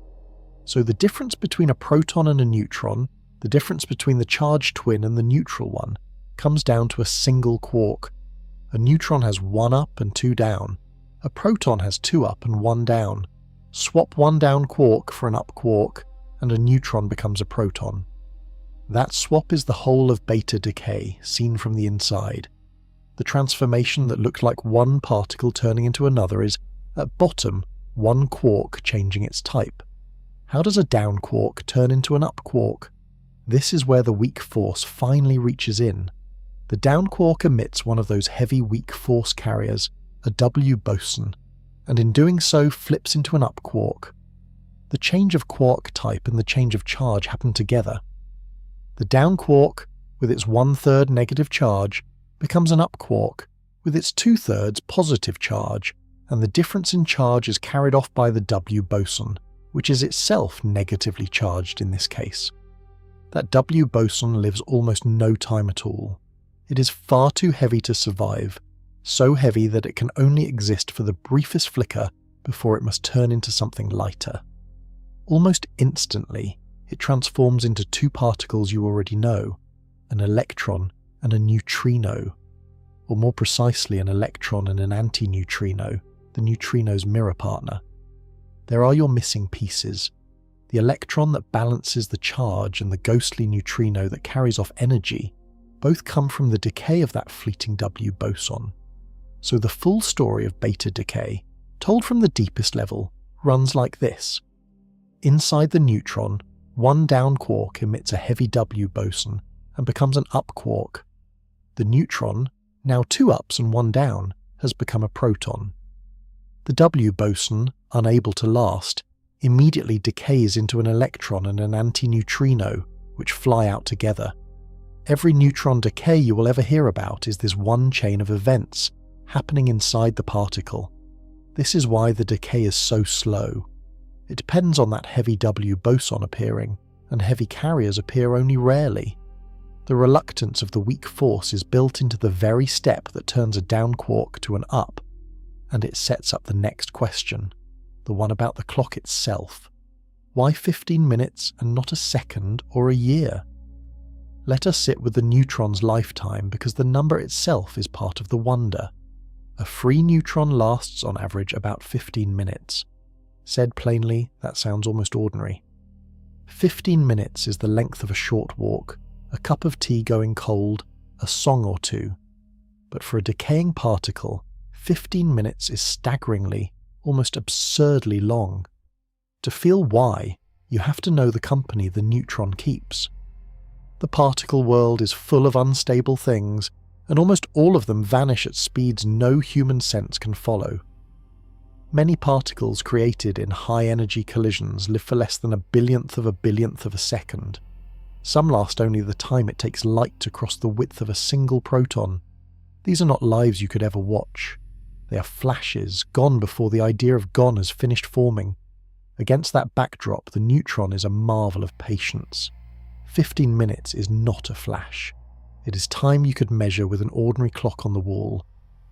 So the difference between a proton and a neutron, the difference between the charged twin and the neutral one, comes down to a single quark. A neutron has 1 up and 2 down. A proton has 2 up and 1 down. Swap 1 down quark for an up quark, and a neutron becomes a proton. That swap is the whole of beta decay, seen from the inside. The transformation that looked like one particle turning into another is, at bottom, one quark changing its type. How does a down quark turn into an up quark? This is where the weak force finally reaches in. The down quark emits one of those heavy weak force carriers, a W boson, and in doing so flips into an up quark. The change of quark type and the change of charge happen together. The down quark, with its 1/3 negative charge, becomes an up quark, with its 2/3 positive charge, and the difference in charge is carried off by the W boson, which is itself negatively charged in this case. That W boson lives almost no time at all. It is far too heavy to survive, so heavy that it can only exist for the briefest flicker before it must turn into something lighter. Almost instantly, it transforms into 2 particles you already know, an electron and a neutrino, or more precisely an electron and an antineutrino, the neutrino's mirror partner. There are your missing pieces. The electron that balances the charge and the ghostly neutrino that carries off energy both come from the decay of that fleeting W boson. So the full story of beta decay, told from the deepest level, runs like this. Inside the neutron, 1 down quark emits a heavy W boson and becomes an up quark. The neutron, now 2 ups and 1 down, has become a proton. The W boson, unable to last, immediately decays into an electron and an antineutrino, which fly out together. Every neutron decay you will ever hear about is this one chain of events happening inside the particle. This is why the decay is so slow. It depends on that heavy W boson appearing, and heavy carriers appear only rarely. The reluctance of the weak force is built into the very step that turns a down quark to an up, and it sets up the next question, the one about the clock itself. Why 15 minutes and not a second or a year? Let us sit with the neutron's lifetime because the number itself is part of the wonder. A free neutron lasts on average about 15 minutes. Said plainly, that sounds almost ordinary. 15 minutes is the length of a short walk, a cup of tea going cold, a song or two. But for a decaying particle, 15 minutes is staggeringly, almost absurdly long. To feel why, you have to know the company the neutron keeps. The particle world is full of unstable things, and almost all of them vanish at speeds no human sense can follow. Many particles created in high-energy collisions live for less than a billionth of a second. Some last only the time it takes light to cross the width of a single proton. These are not lives you could ever watch. They are flashes, gone before the idea of gone has finished forming. Against that backdrop, the neutron is a marvel of patience. 15 minutes is not a flash. It is time you could measure with an ordinary clock on the wall.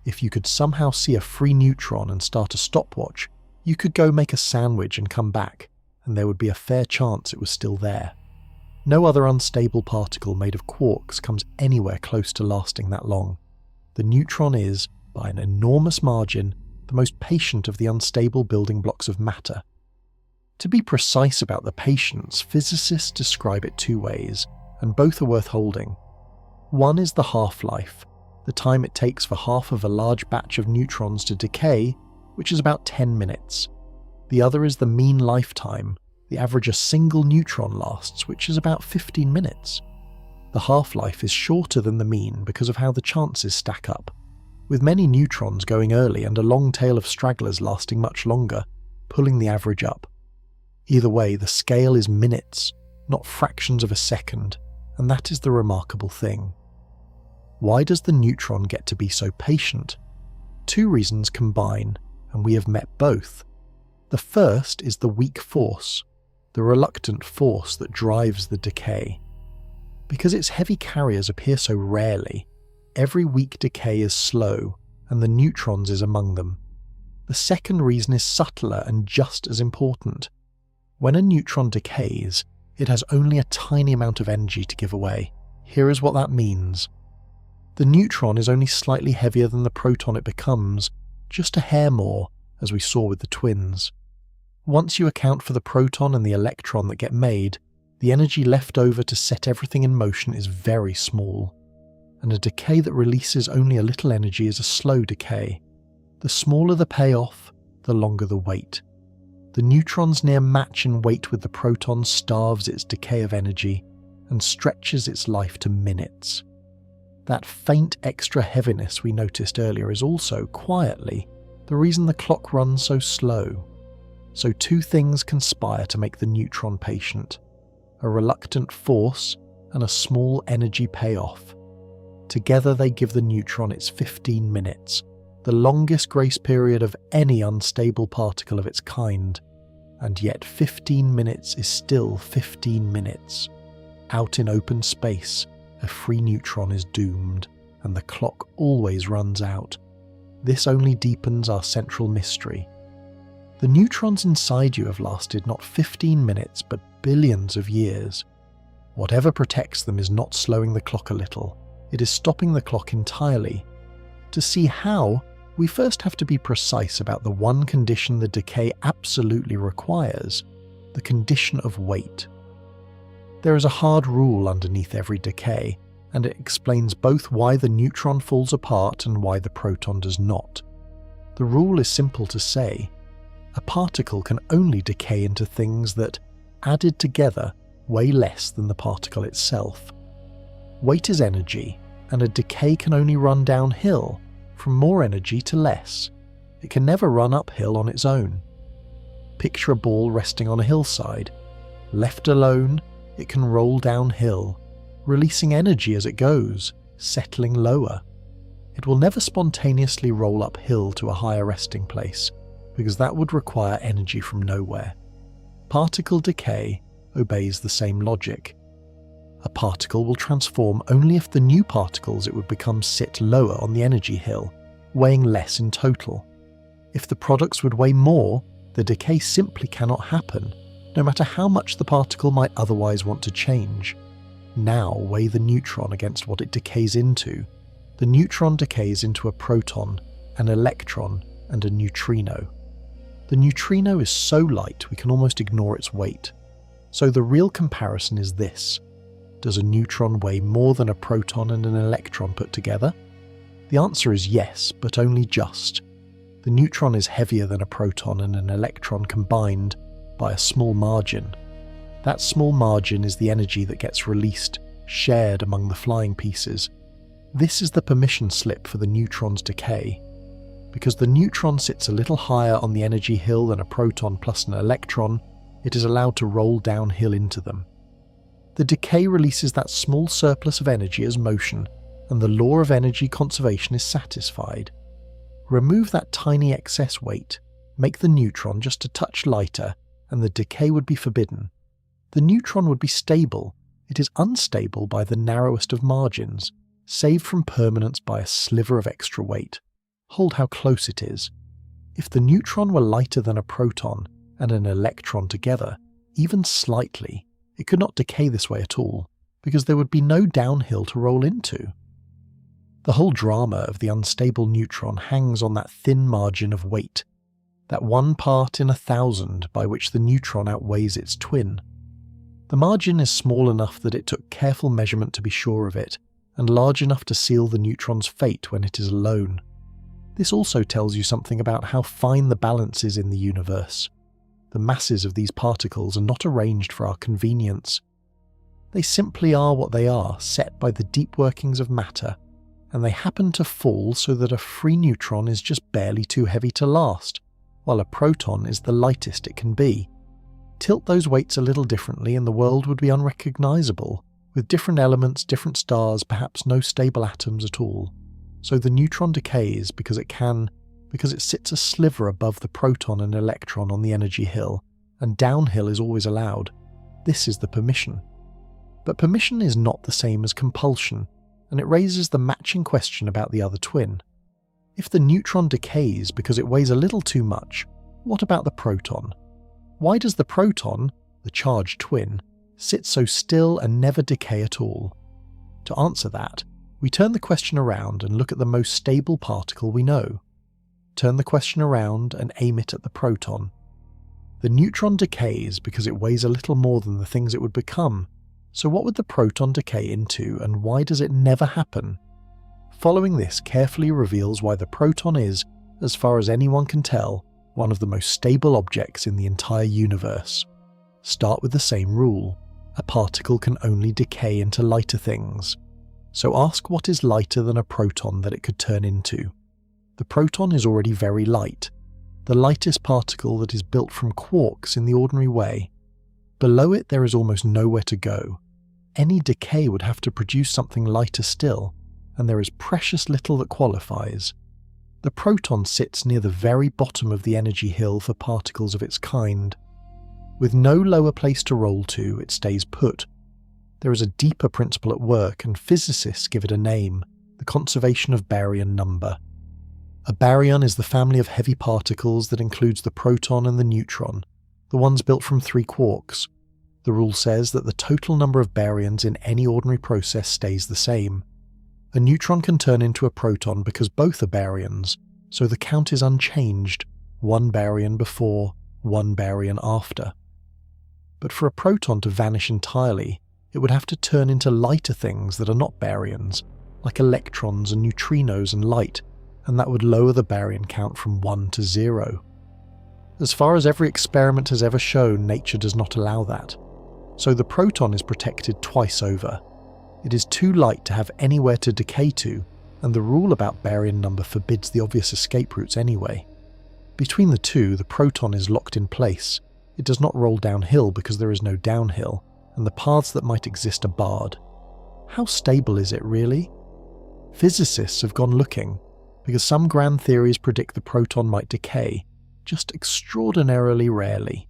If you could somehow see a free neutron and start a stopwatch, you could go make a sandwich and come back, and there would be a fair chance it was still there. No other unstable particle made of quarks comes anywhere close to lasting that long. The neutron is, by an enormous margin, the most patient of the unstable building blocks of matter. To be precise about the patience, physicists describe it two ways, and both are worth holding. One is the half-life, the time it takes for half of a large batch of neutrons to decay, which is about 10 minutes. The other is the mean lifetime, the average a single neutron lasts, which is about 15 minutes. The half-life is shorter than the mean because of how the chances stack up, with many neutrons going early and a long tail of stragglers lasting much longer, pulling the average up. Either way, the scale is minutes, not fractions of a second, and that is the remarkable thing. Why does the neutron get to be so patient? Two reasons combine, and we have met both. The first is the weak force, the reluctant force that drives the decay. Because its heavy carriers appear so rarely, every weak decay is slow, and the neutrons is among them. The second reason is subtler and just as important. When a neutron decays, it has only a tiny amount of energy to give away. Here is what that means. The neutron is only slightly heavier than the proton it becomes, just a hair more, as we saw with the twins. Once you account for the proton and the electron that get made, the energy left over to set everything in motion is very small. And a decay that releases only a little energy is a slow decay. The smaller the payoff, the longer the wait. The neutron's near match in weight with the proton starves its decay of energy and stretches its life to minutes. That faint extra heaviness we noticed earlier is also, quietly, the reason the clock runs so slow. So two things conspire to make the neutron patient: a reluctant force and a small energy payoff. Together they give the neutron its 15 minutes, the longest grace period of any unstable particle of its kind. And yet 15 minutes is still 15 minutes. Out in open space, a free neutron is doomed, and the clock always runs out. This only deepens our central mystery. The neutrons inside you have lasted not 15 minutes but billions of years. Whatever protects them is not slowing the clock a little, it is stopping the clock entirely. To see how, we first have to be precise about the one condition the decay absolutely requires, the condition of weight. There is a hard rule underneath every decay, and it explains both why the neutron falls apart and why the proton does not. The rule is simple to say. A particle can only decay into things that, added together, weigh less than the particle itself. Weight is energy, and a decay can only run downhill, from more energy to less. It can never run uphill on its own. Picture a ball resting on a hillside. Left alone, it can roll downhill, releasing energy as it goes, settling lower. It will never spontaneously roll uphill to a higher resting place, because that would require energy from nowhere. Particle decay obeys the same logic. A particle will transform only if the new particles it would become sit lower on the energy hill, weighing less in total. If the products would weigh more, the decay simply cannot happen, no matter how much the particle might otherwise want to change. Now weigh the neutron against what it decays into. The neutron decays into a proton, an electron, and a neutrino. The neutrino is so light we can almost ignore its weight. So the real comparison is this. Does a neutron weigh more than a proton and an electron put together? The answer is yes, but only just. The neutron is heavier than a proton and an electron combined by a small margin. That small margin is the energy that gets released, shared among the flying pieces. This is the permission slip for the neutron's decay. Because the neutron sits a little higher on the energy hill than a proton plus an electron, it is allowed to roll downhill into them. The decay releases that small surplus of energy as motion, and the law of energy conservation is satisfied. Remove that tiny excess weight, make the neutron just a touch lighter, and the decay would be forbidden. The neutron would be stable. It is unstable by the narrowest of margins, saved from permanence by a sliver of extra weight. Hold how close it is. If the neutron were lighter than a proton and an electron together, even slightly, it could not decay this way at all, because there would be no downhill to roll into. The whole drama of the unstable neutron hangs on that thin margin of weight, that 1 part in 1,000 by which the neutron outweighs its twin. The margin is small enough that it took careful measurement to be sure of it, and large enough to seal the neutron's fate when it is alone. This also tells you something about how fine the balance is in the universe. The masses of these particles are not arranged for our convenience. They simply are what they are, set by the deep workings of matter, and they happen to fall so that a free neutron is just barely too heavy to last, while a proton is the lightest it can be. Tilt those weights a little differently and the world would be unrecognizable, with different elements, different stars, perhaps no stable atoms at all. So the neutron decays because it sits a sliver above the proton and electron on the energy hill, and downhill is always allowed. This is the permission. But permission is not the same as compulsion, and it raises the matching question about the other twin. If the neutron decays because it weighs a little too much, what about the proton? Why does the proton, the charged twin, sit so still and never decay at all? To answer that, we turn the question around and look at the most stable particle we know. Turn the question around and aim it at the proton. The neutron decays because it weighs a little more than the things it would become, so what would the proton decay into, and why does it never happen? Following this carefully reveals why the proton is, as far as anyone can tell, one of the most stable objects in the entire universe. Start with the same rule. A particle can only decay into lighter things. So ask what is lighter than a proton that it could turn into. The proton is already very light, the lightest particle that is built from quarks in the ordinary way. Below it there is almost nowhere to go. Any decay would have to produce something lighter still, and there is precious little that qualifies. The proton sits near the very bottom of the energy hill for particles of its kind. With no lower place to roll to, it stays put. There is a deeper principle at work, and physicists give it a name: the conservation of baryon number. A baryon is the family of heavy particles that includes the proton and the neutron, the ones built from 3 quarks. The rule says that the total number of baryons in any ordinary process stays the same. A neutron can turn into a proton because both are baryons, so the count is unchanged, 1 baryon before, 1 baryon after. But for a proton to vanish entirely, it would have to turn into lighter things that are not baryons, like electrons and neutrinos and light, and that would lower the baryon count from 1 to 0. As far as every experiment has ever shown, nature does not allow that. So the proton is protected twice over. It is too light to have anywhere to decay to, and the rule about baryon number forbids the obvious escape routes anyway. Between the two, the proton is locked in place. It does not roll downhill because there is no downhill, and the paths that might exist are barred. How stable is it really? Physicists have gone looking, because some grand theories predict the proton might decay, just extraordinarily rarely.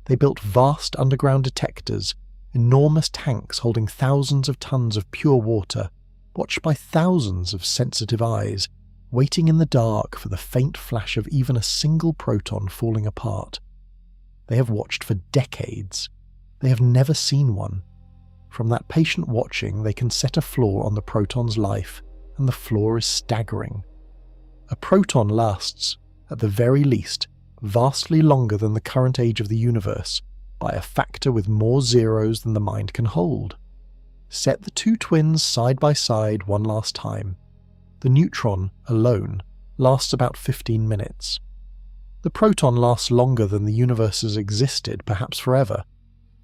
They built vast underground detectors, enormous tanks holding thousands of tons of pure water, watched by thousands of sensitive eyes, waiting in the dark for the faint flash of even a single proton falling apart. They have watched for decades. They have never seen one. From that patient watching, they can set a floor on the proton's life, and the floor is staggering. A proton lasts, at the very least, vastly longer than the current age of the universe, by a factor with more zeros than the mind can hold. Set the 2 twins side by side one last time. The neutron, alone, lasts about 15 minutes. The proton lasts longer than the universe has existed, perhaps forever.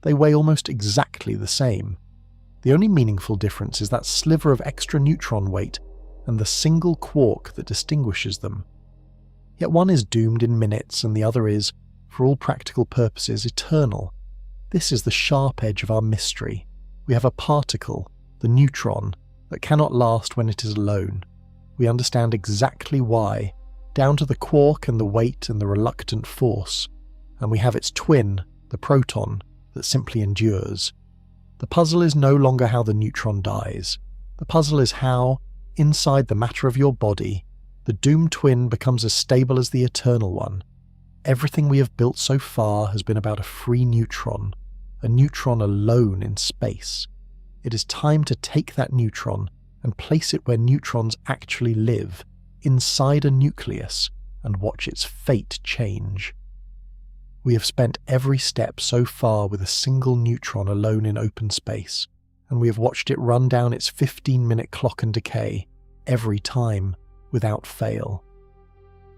They weigh almost exactly the same. The only meaningful difference is that sliver of extra neutron weight and the single quark that distinguishes them. Yet one is doomed in minutes and the other is, for all practical purposes, eternal. This is the sharp edge of our mystery. We have a particle, the neutron, that cannot last when it is alone. We understand exactly why, down to the quark and the weight and the reluctant force, and we have its twin, the proton, that simply endures. The puzzle is no longer how the neutron dies. The puzzle is how, inside the matter of your body, the doomed twin becomes as stable as the eternal one. Everything we have built so far has been about a free neutron, a neutron alone in space. It is time to take that neutron and place it where neutrons actually live, inside a nucleus, and watch its fate change. We have spent every step so far with a single neutron alone in open space, and we have watched it run down its 15-minute clock and decay, every time, without fail.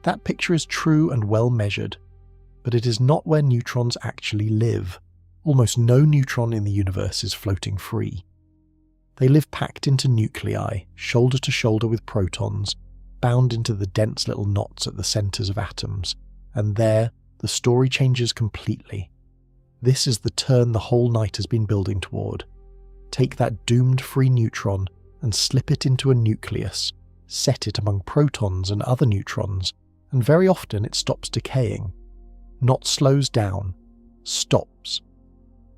That picture is true and well measured, but it is not where neutrons actually live. Almost no neutron in the universe is floating free. They live packed into nuclei, shoulder to shoulder with protons, bound into the dense little knots at the centres of atoms, and there, the story changes completely. This is the turn the whole night has been building toward. Take that doomed free neutron and slip it into a nucleus, set it among protons and other neutrons, and very often it stops decaying. Not slows down, stops.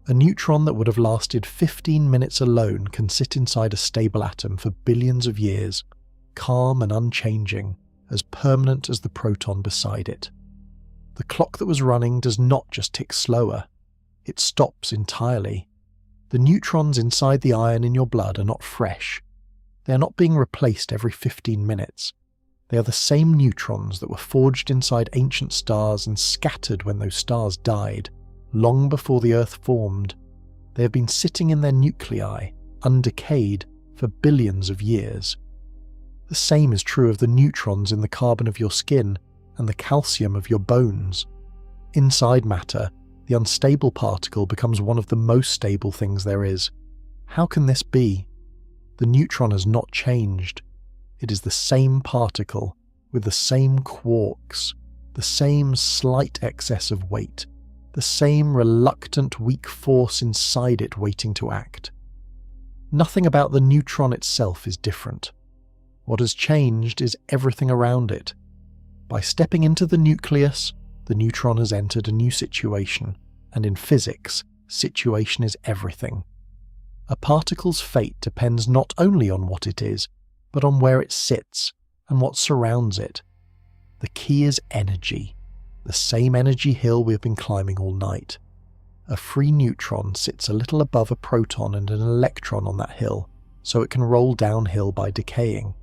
A neutron that would have lasted 15 minutes alone can sit inside a stable atom for billions of years, calm and unchanging, as permanent as the proton beside it. The clock that was running does not just tick slower, it stops entirely. The neutrons inside the iron in your blood are not fresh. They are not being replaced every 15 minutes. They are the same neutrons that were forged inside ancient stars and scattered when those stars died, long before the Earth formed. They have been sitting in their nuclei, undecayed, for billions of years. The same is true of the neutrons in the carbon of your skin and the calcium of your bones. Inside matter, the unstable particle becomes one of the most stable things there is. How can this be? The neutron has not changed. It is the same particle, with the same quarks, the same slight excess of weight, the same reluctant weak force inside it waiting to act. Nothing about the neutron itself is different. What has changed is everything around it. By stepping into the nucleus, the neutron has entered a new situation, and in physics, situation is everything. A particle's fate depends not only on what it is, but on where it sits and what surrounds it. The key is energy, the same energy hill we have been climbing all night. A free neutron sits a little above a proton and an electron on that hill, so it can roll downhill by decaying.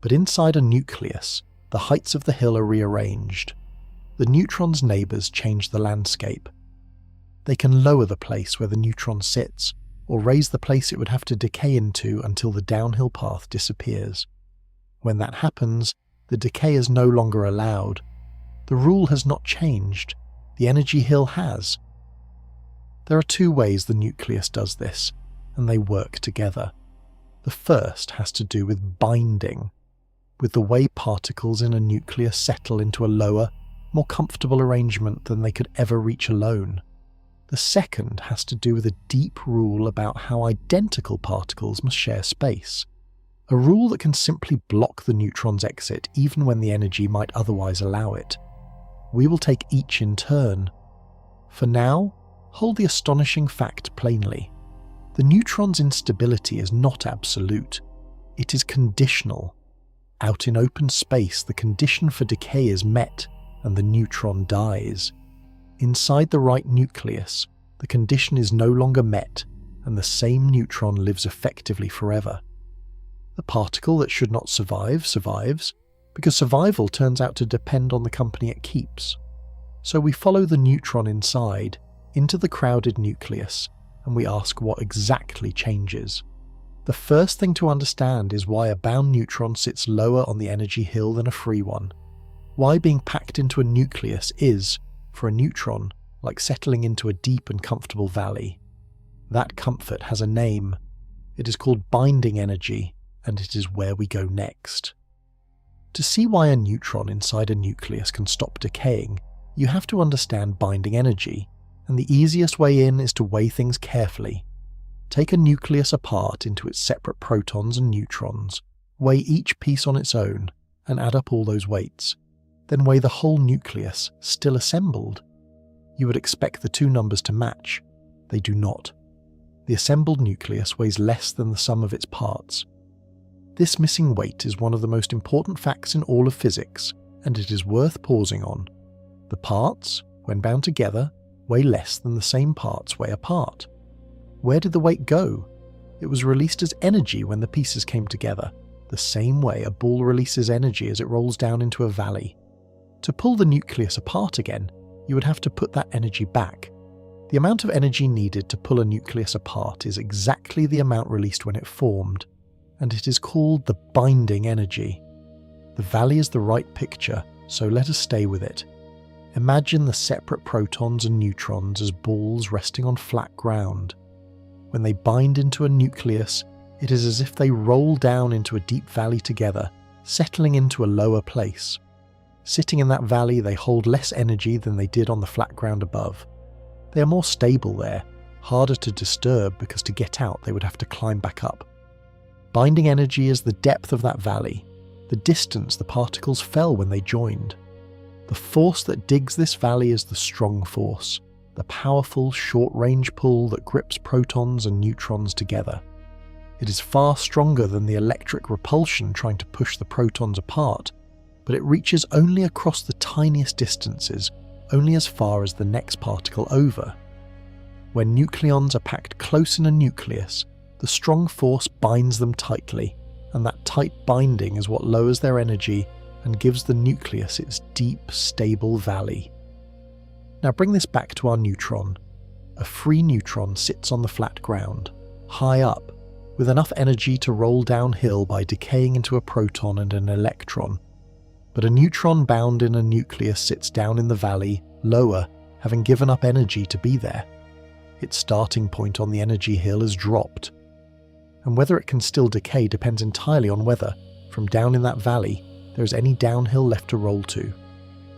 But inside a nucleus, the heights of the hill are rearranged. The neutron's neighbours change the landscape. They can lower the place where the neutron sits, or raise the place it would have to decay into until the downhill path disappears. When that happens, the decay is no longer allowed. The rule has not changed. The energy hill has. There are two ways the nucleus does this, and they work together. The first has to do with binding, with the way particles in a nucleus settle into a lower, more comfortable arrangement than they could ever reach alone. The second has to do with a deep rule about how identical particles must share space. A rule that can simply block the neutron's exit even when the energy might otherwise allow it. We will take each in turn. For now, hold the astonishing fact plainly. The neutron's instability is not absolute. It is conditional. Out in open space, the condition for decay is met, and the neutron dies. Inside the right nucleus, the condition is no longer met, and the same neutron lives effectively forever. The particle that should not survive survives, because survival turns out to depend on the company it keeps. So we follow the neutron inside, into the crowded nucleus, and we ask what exactly changes. The first thing to understand is why a bound neutron sits lower on the energy hill than a free one. Why being packed into a nucleus is, for a neutron, like settling into a deep and comfortable valley. That comfort has a name. It is called binding energy, and it is where we go next. To see why a neutron inside a nucleus can stop decaying, you have to understand binding energy, and the easiest way in is to weigh things carefully. Take a nucleus apart into its separate protons and neutrons, weigh each piece on its own, and add up all those weights. Then weigh the whole nucleus, still assembled. You would expect the two numbers to match. They do not. The assembled nucleus weighs less than the sum of its parts. This missing weight is one of the most important facts in all of physics, and it is worth pausing on. The parts, when bound together, weigh less than the same parts weigh apart. Where did the weight go? It was released as energy when the pieces came together, the same way a ball releases energy as it rolls down into a valley. To pull the nucleus apart again, you would have to put that energy back. The amount of energy needed to pull a nucleus apart is exactly the amount released when it formed, and it is called the binding energy. The valley is the right picture, so let us stay with it. Imagine the separate protons and neutrons as balls resting on flat ground. When they bind into a nucleus, it is as if they roll down into a deep valley together, settling into a lower place. Sitting in that valley, they hold less energy than they did on the flat ground above. They are more stable there, harder to disturb because to get out they would have to climb back up. Binding energy is the depth of that valley, the distance the particles fell when they joined. The force that digs this valley is the strong force, the powerful short-range pull that grips protons and neutrons together. It is far stronger than the electric repulsion trying to push the protons apart, but it reaches only across the tiniest distances, only as far as the next particle over. When nucleons are packed close in a nucleus, the strong force binds them tightly, and that tight binding is what lowers their energy and gives the nucleus its deep, stable valley. Now bring this back to our neutron. A free neutron sits on the flat ground, high up, with enough energy to roll downhill by decaying into a proton and an electron. But a neutron bound in a nucleus sits down in the valley, lower, having given up energy to be there. Its starting point on the energy hill is dropped. And whether it can still decay depends entirely on whether, from down in that valley, there is any downhill left to roll to.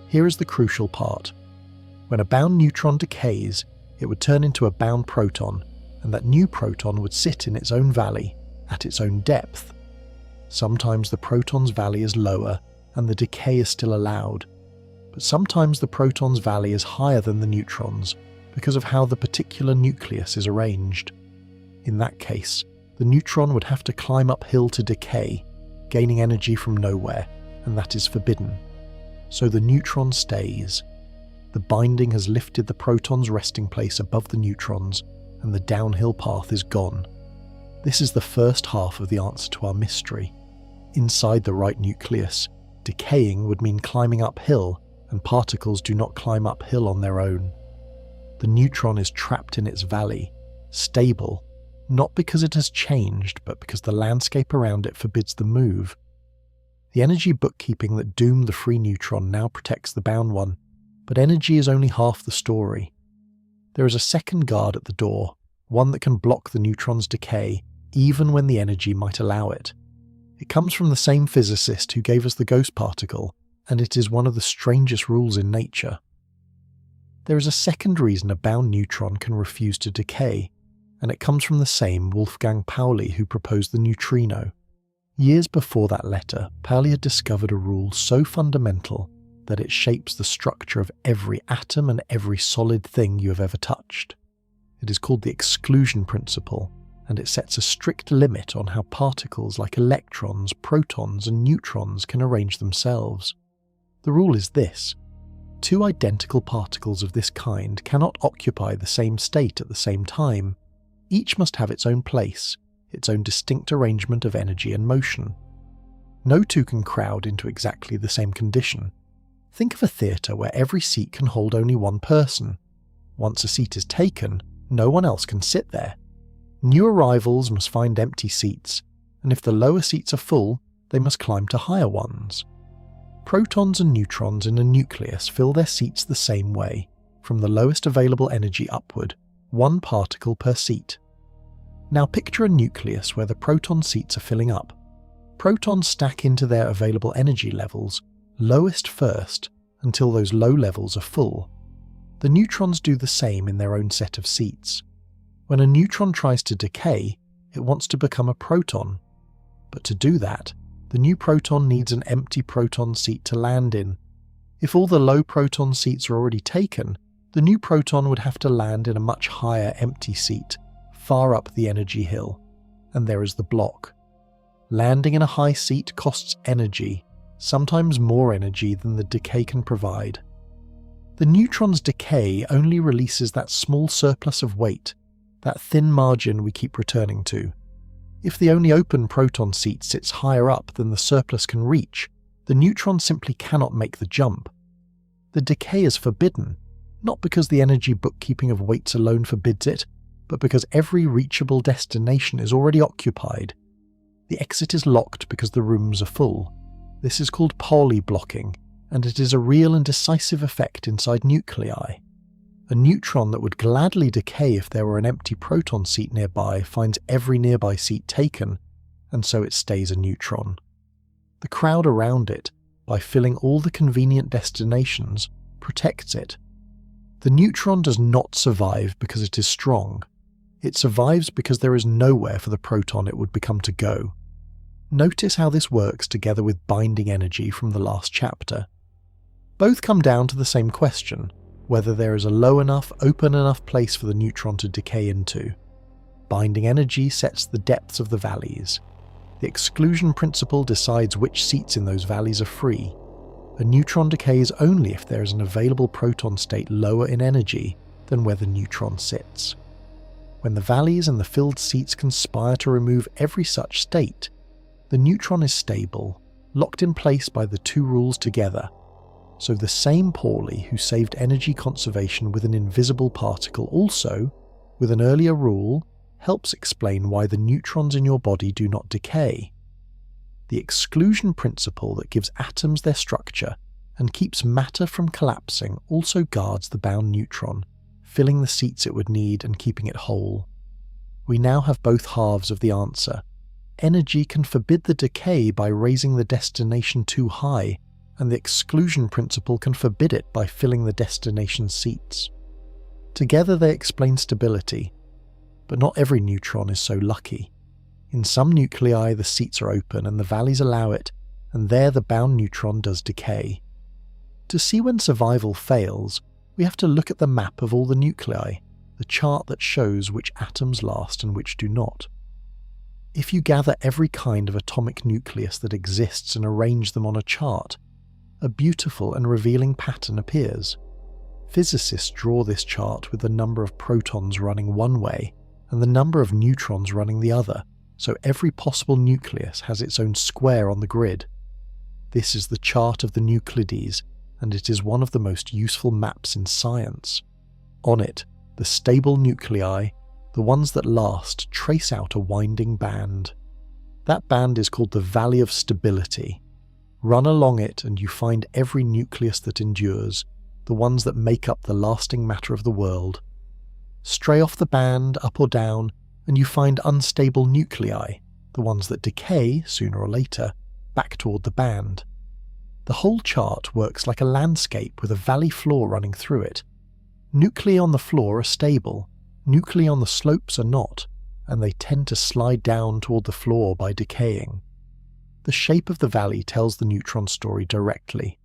Here is the crucial part. When a bound neutron decays, it would turn into a bound proton, and that new proton would sit in its own valley, at its own depth. Sometimes the proton's valley is lower, and the decay is still allowed, but sometimes the proton's valley is higher than the neutron's because of how the particular nucleus is arranged. In that case, the neutron would have to climb uphill to decay, gaining energy from nowhere, and that is forbidden. So the neutron stays. The binding has lifted the proton's resting place above the neutrons, and the downhill path is gone. This is the first half of the answer to our mystery. Inside the right nucleus, decaying would mean climbing uphill, and particles do not climb uphill on their own. The neutron is trapped in its valley, stable, not because it has changed, but because the landscape around it forbids the move. The energy bookkeeping that doomed the free neutron now protects the bound one, but energy is only half the story. There is a second guard at the door, one that can block the neutron's decay, even when the energy might allow it. It comes from the same physicist who gave us the ghost particle, and it is one of the strangest rules in nature. There is a second reason a bound neutron can refuse to decay, and it comes from the same Wolfgang Pauli who proposed the neutrino. Years before that letter, Pauli had discovered a rule so fundamental that it shapes the structure of every atom and every solid thing you have ever touched. It is called the exclusion principle, and it sets a strict limit on how particles like electrons, protons, and neutrons can arrange themselves. The rule is this: two identical particles of this kind cannot occupy the same state at the same time. Each must have its own place, its own distinct arrangement of energy and motion. No two can crowd into exactly the same condition. Think of a theatre where every seat can hold only one person. Once a seat is taken, no one else can sit there. New arrivals must find empty seats, and if the lower seats are full, they must climb to higher ones. Protons and neutrons in a nucleus fill their seats the same way, from the lowest available energy upward, one particle per seat. Now picture a nucleus where the proton seats are filling up. Protons stack into their available energy levels, lowest first, until those low levels are full. The neutrons do the same in their own set of seats. When a neutron tries to decay, it wants to become a proton. But to do that, the new proton needs an empty proton seat to land in. If all the low proton seats are already taken, the new proton would have to land in a much higher empty seat, far up the energy hill. And there is the block. Landing in a high seat costs energy, sometimes more energy than the decay can provide. The neutron's decay only releases that small surplus of weight, that thin margin we keep returning to. If the only open proton seat sits higher up than the surplus can reach, the neutron simply cannot make the jump. The decay is forbidden, not because the energy bookkeeping of weights alone forbids it, but because every reachable destination is already occupied. The exit is locked because the rooms are full. This is called Pauli blocking, and it is a real and decisive effect inside nuclei. A neutron that would gladly decay if there were an empty proton seat nearby finds every nearby seat taken, and so it stays a neutron. The crowd around it, by filling all the convenient destinations, protects it. The neutron does not survive because it is strong. It survives because there is nowhere for the proton it would become to go. Notice how this works together with binding energy from the last chapter. Both come down to the same question, whether there is a low enough, open enough place for the neutron to decay into. Binding energy sets the depths of the valleys. The exclusion principle decides which seats in those valleys are free. A neutron decays only if there is an available proton state lower in energy than where the neutron sits. When the valleys and the filled seats conspire to remove every such state, the neutron is stable, locked in place by the two rules together. So the same Pauli who saved energy conservation with an invisible particle also, with an earlier rule, helps explain why the neutrons in your body do not decay. The exclusion principle that gives atoms their structure and keeps matter from collapsing also guards the bound neutron, filling the seats it would need and keeping it whole. We now have both halves of the answer. Energy can forbid the decay by raising the destination too high, and the exclusion principle can forbid it by filling the destination seats. Together they explain stability, but not every neutron is so lucky. In some nuclei the seats are open and the valleys allow it, and there the bound neutron does decay. To see when survival fails, we have to look at the map of all the nuclei, the chart that shows which atoms last and which do not. If you gather every kind of atomic nucleus that exists and arrange them on a chart, a beautiful and revealing pattern appears. Physicists draw this chart with the number of protons running one way and the number of neutrons running the other, so every possible nucleus has its own square on the grid. This is the chart of the Nuclides, and it is one of the most useful maps in science. On it, the stable nuclei, the ones that last, trace out a winding band. That band is called the Valley of Stability. Run along it and you find every nucleus that endures, the ones that make up the lasting matter of the world. Stray off the band, up or down, and you find unstable nuclei, the ones that decay, sooner or later, back toward the band. The whole chart works like a landscape with a valley floor running through it. Nuclei on the floor are stable, nuclei on the slopes are not, and they tend to slide down toward the floor by decaying. The shape of the valley tells the neutron story directly.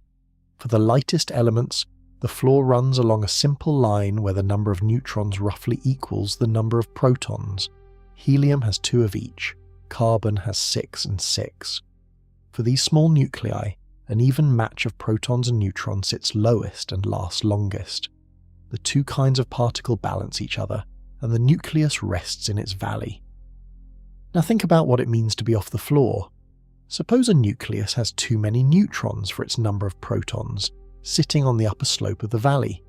For the lightest elements, the floor runs along a simple line where the number of neutrons roughly equals the number of protons. Helium has 2 of each, carbon has 6 and 6. For these small nuclei, an even match of protons and neutrons sits lowest and lasts longest. The two kinds of particle balance each other, and the nucleus rests in its valley. Now think about what it means to be off the floor. Suppose a nucleus has too many neutrons for its number of protons, sitting on the upper slope of the valley.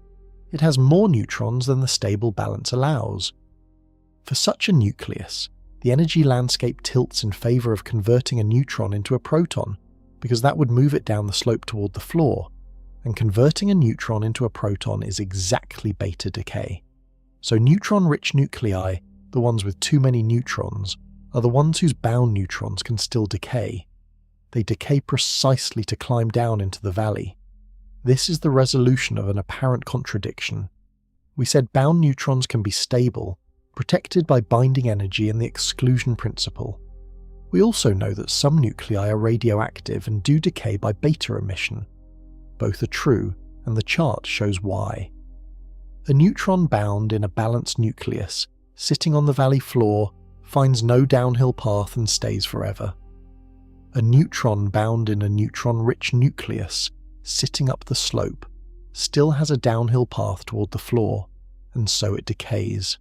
It has more neutrons than the stable balance allows. For such a nucleus, the energy landscape tilts in favour of converting a neutron into a proton, because that would move it down the slope toward the floor, and converting a neutron into a proton is exactly beta decay. So neutron-rich nuclei, the ones with too many neutrons, are the ones whose bound neutrons can still decay. They decay precisely to climb down into the valley. This is the resolution of an apparent contradiction. We said bound neutrons can be stable, protected by binding energy and the exclusion principle. We also know that some nuclei are radioactive and do decay by beta emission. Both are true, and the chart shows why. A neutron bound in a balanced nucleus, sitting on the valley floor, finds no downhill path and stays forever. A neutron bound in a neutron-rich nucleus, sitting up the slope, still has a downhill path toward the floor, and so it decays.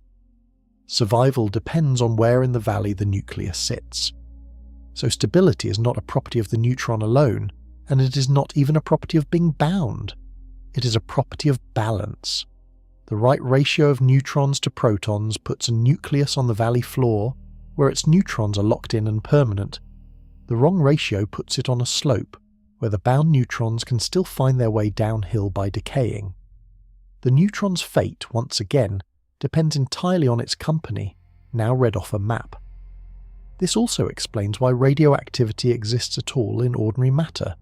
Survival depends on where in the valley the nucleus sits. So stability is not a property of the neutron alone, and it is not even a property of being bound. It is a property of balance. The right ratio of neutrons to protons puts a nucleus on the valley floor, where its neutrons are locked in and permanent. The wrong ratio puts it on a slope, where the bound neutrons can still find their way downhill by decaying. The neutron's fate, once again, depends entirely on its company, now read off a map. This also explains why radioactivity exists at all in ordinary matter.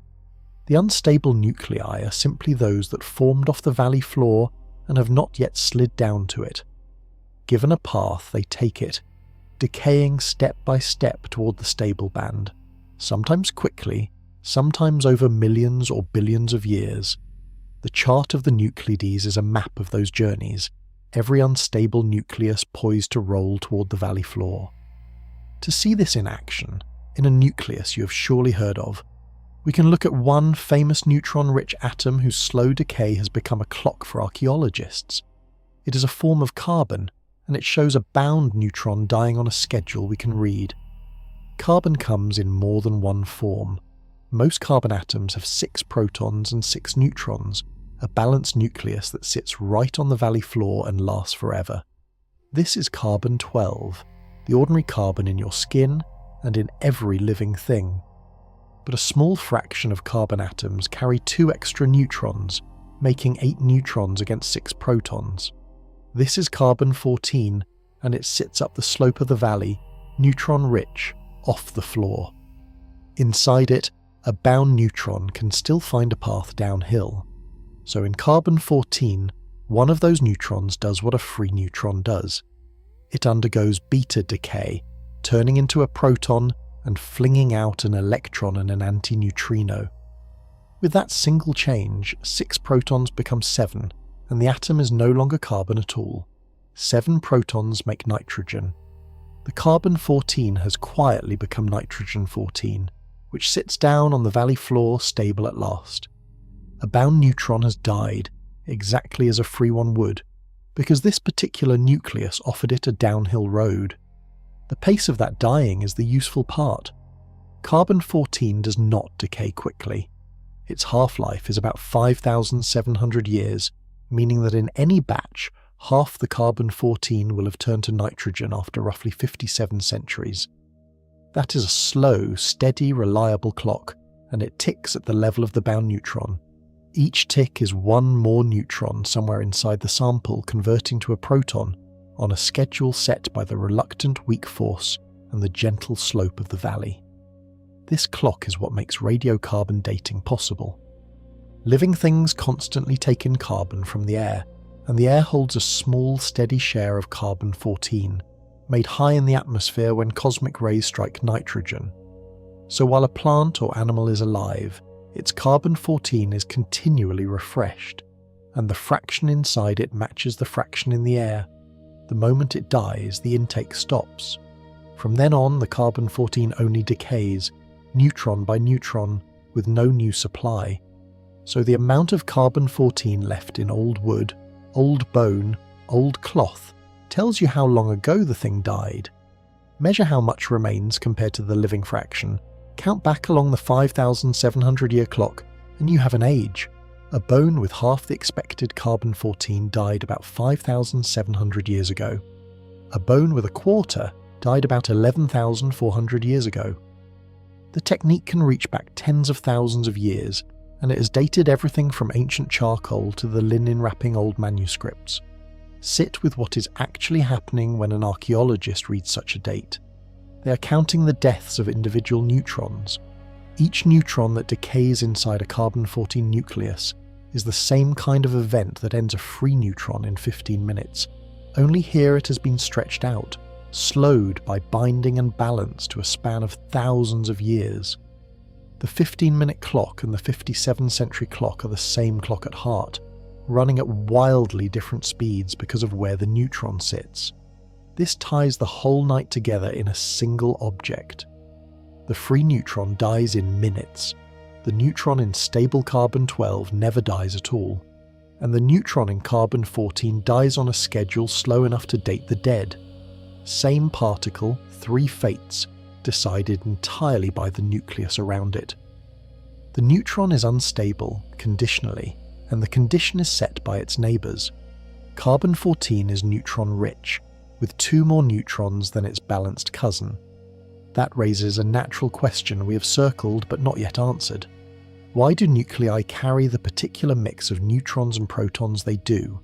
The unstable nuclei are simply those that formed off the valley floor and have not yet slid down to it. Given a path, they take it, decaying step by step toward the stable band, sometimes quickly, sometimes over millions or billions of years. The chart of the Nucleides is a map of those journeys, every unstable nucleus poised to roll toward the valley floor. To see this in action, in a nucleus you have surely heard of, we can look at one famous neutron-rich atom whose slow decay has become a clock for archaeologists. It is a form of carbon, and it shows a bound neutron dying on a schedule we can read. Carbon comes in more than one form. Most carbon atoms have 6 protons and 6 neutrons, a balanced nucleus that sits right on the valley floor and lasts forever. This is carbon-12, the ordinary carbon in your skin and in every living thing. But a small fraction of carbon atoms carry 2 extra neutrons, making 8 neutrons against 6 protons. This is carbon-14, and it sits up the slope of the valley, neutron-rich, off the floor. Inside it, a bound neutron can still find a path downhill. So in carbon-14, one of those neutrons does what a free neutron does. It undergoes beta decay, turning into a proton and flinging out an electron and an antineutrino. With that single change, 6 protons become 7, and the atom is no longer carbon at all. 7 protons make nitrogen. The carbon-14 has quietly become nitrogen-14, which sits down on the valley floor stable at last. A bound neutron has died, exactly as a free one would, because this particular nucleus offered it a downhill road. The pace of that dying is the useful part. Carbon-14 does not decay quickly. Its half-life is about 5,700 years, meaning that in any batch, half the carbon-14 will have turned to nitrogen after roughly 57 centuries. That is a slow, steady, reliable clock, and it ticks at the level of the bound neutron. Each tick is one more neutron somewhere inside the sample converting to a proton, on a schedule set by the reluctant weak force and the gentle slope of the valley. This clock is what makes radiocarbon dating possible. Living things constantly take in carbon from the air, and the air holds a small, steady share of carbon-14, made high in the atmosphere when cosmic rays strike nitrogen. So while a plant or animal is alive, its carbon-14 is continually refreshed, and the fraction inside it matches the fraction in the air. The moment it dies, the intake stops. From then on, the carbon-14 only decays, neutron by neutron, with no new supply. So the amount of carbon-14 left in old wood, old bone, old cloth, tells you how long ago the thing died. Measure how much remains compared to the living fraction, count back along the 5,700-year clock, and you have an age. A bone with half the expected carbon-14 died about 5,700 years ago. A bone with a quarter died about 11,400 years ago. The technique can reach back tens of thousands of years, and it has dated everything from ancient charcoal to the linen-wrapping old manuscripts. Sit with what is actually happening when an archaeologist reads such a date. They are counting the deaths of individual neutrons. Each neutron that decays inside a carbon-14 nucleus is the same kind of event that ends a free neutron in 15 minutes. Only here it has been stretched out, slowed by binding and balance to a span of thousands of years. The 15-minute clock and the 57th century clock are the same clock at heart, running at wildly different speeds because of where the neutron sits. This ties the whole night together in a single object. The free neutron dies in minutes. The neutron in stable carbon-12 never dies at all. And the neutron in carbon-14 dies on a schedule slow enough to date the dead. Same particle, three fates, decided entirely by the nucleus around it. The neutron is unstable, conditionally, and the condition is set by its neighbours. Carbon-14 is neutron-rich, with 2 more neutrons than its balanced cousin. That raises a natural question we have circled but not yet answered. Why do nuclei carry the particular mix of neutrons and protons they do?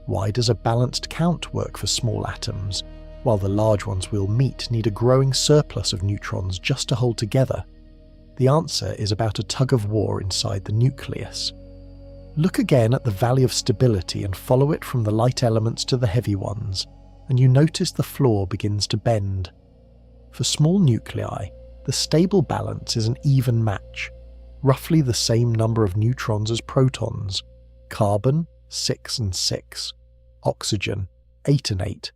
Why does a balanced count work for small atoms, while the large ones we'll meet need a growing surplus of neutrons just to hold together? The answer is about a tug-of-war inside the nucleus. Look again at the valley of stability and follow it from the light elements to the heavy ones, and you notice the floor begins to bend. For small nuclei, the stable balance is an even match, roughly the same number of neutrons as protons. Carbon, 6 and 6. Oxygen, 8 and 8.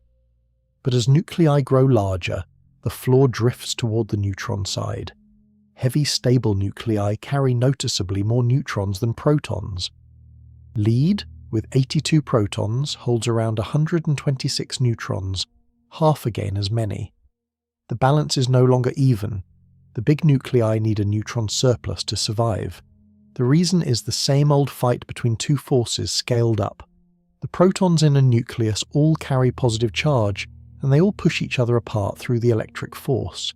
But as nuclei grow larger, the floor drifts toward the neutron side. Heavy stable nuclei carry noticeably more neutrons than protons. Lead, with 82 protons, holds around 126 neutrons, half again as many. The balance is no longer even. The big nuclei need a neutron surplus to survive. The reason is the same old fight between two forces scaled up. The protons in a nucleus all carry positive charge, and they all push each other apart through the electric force.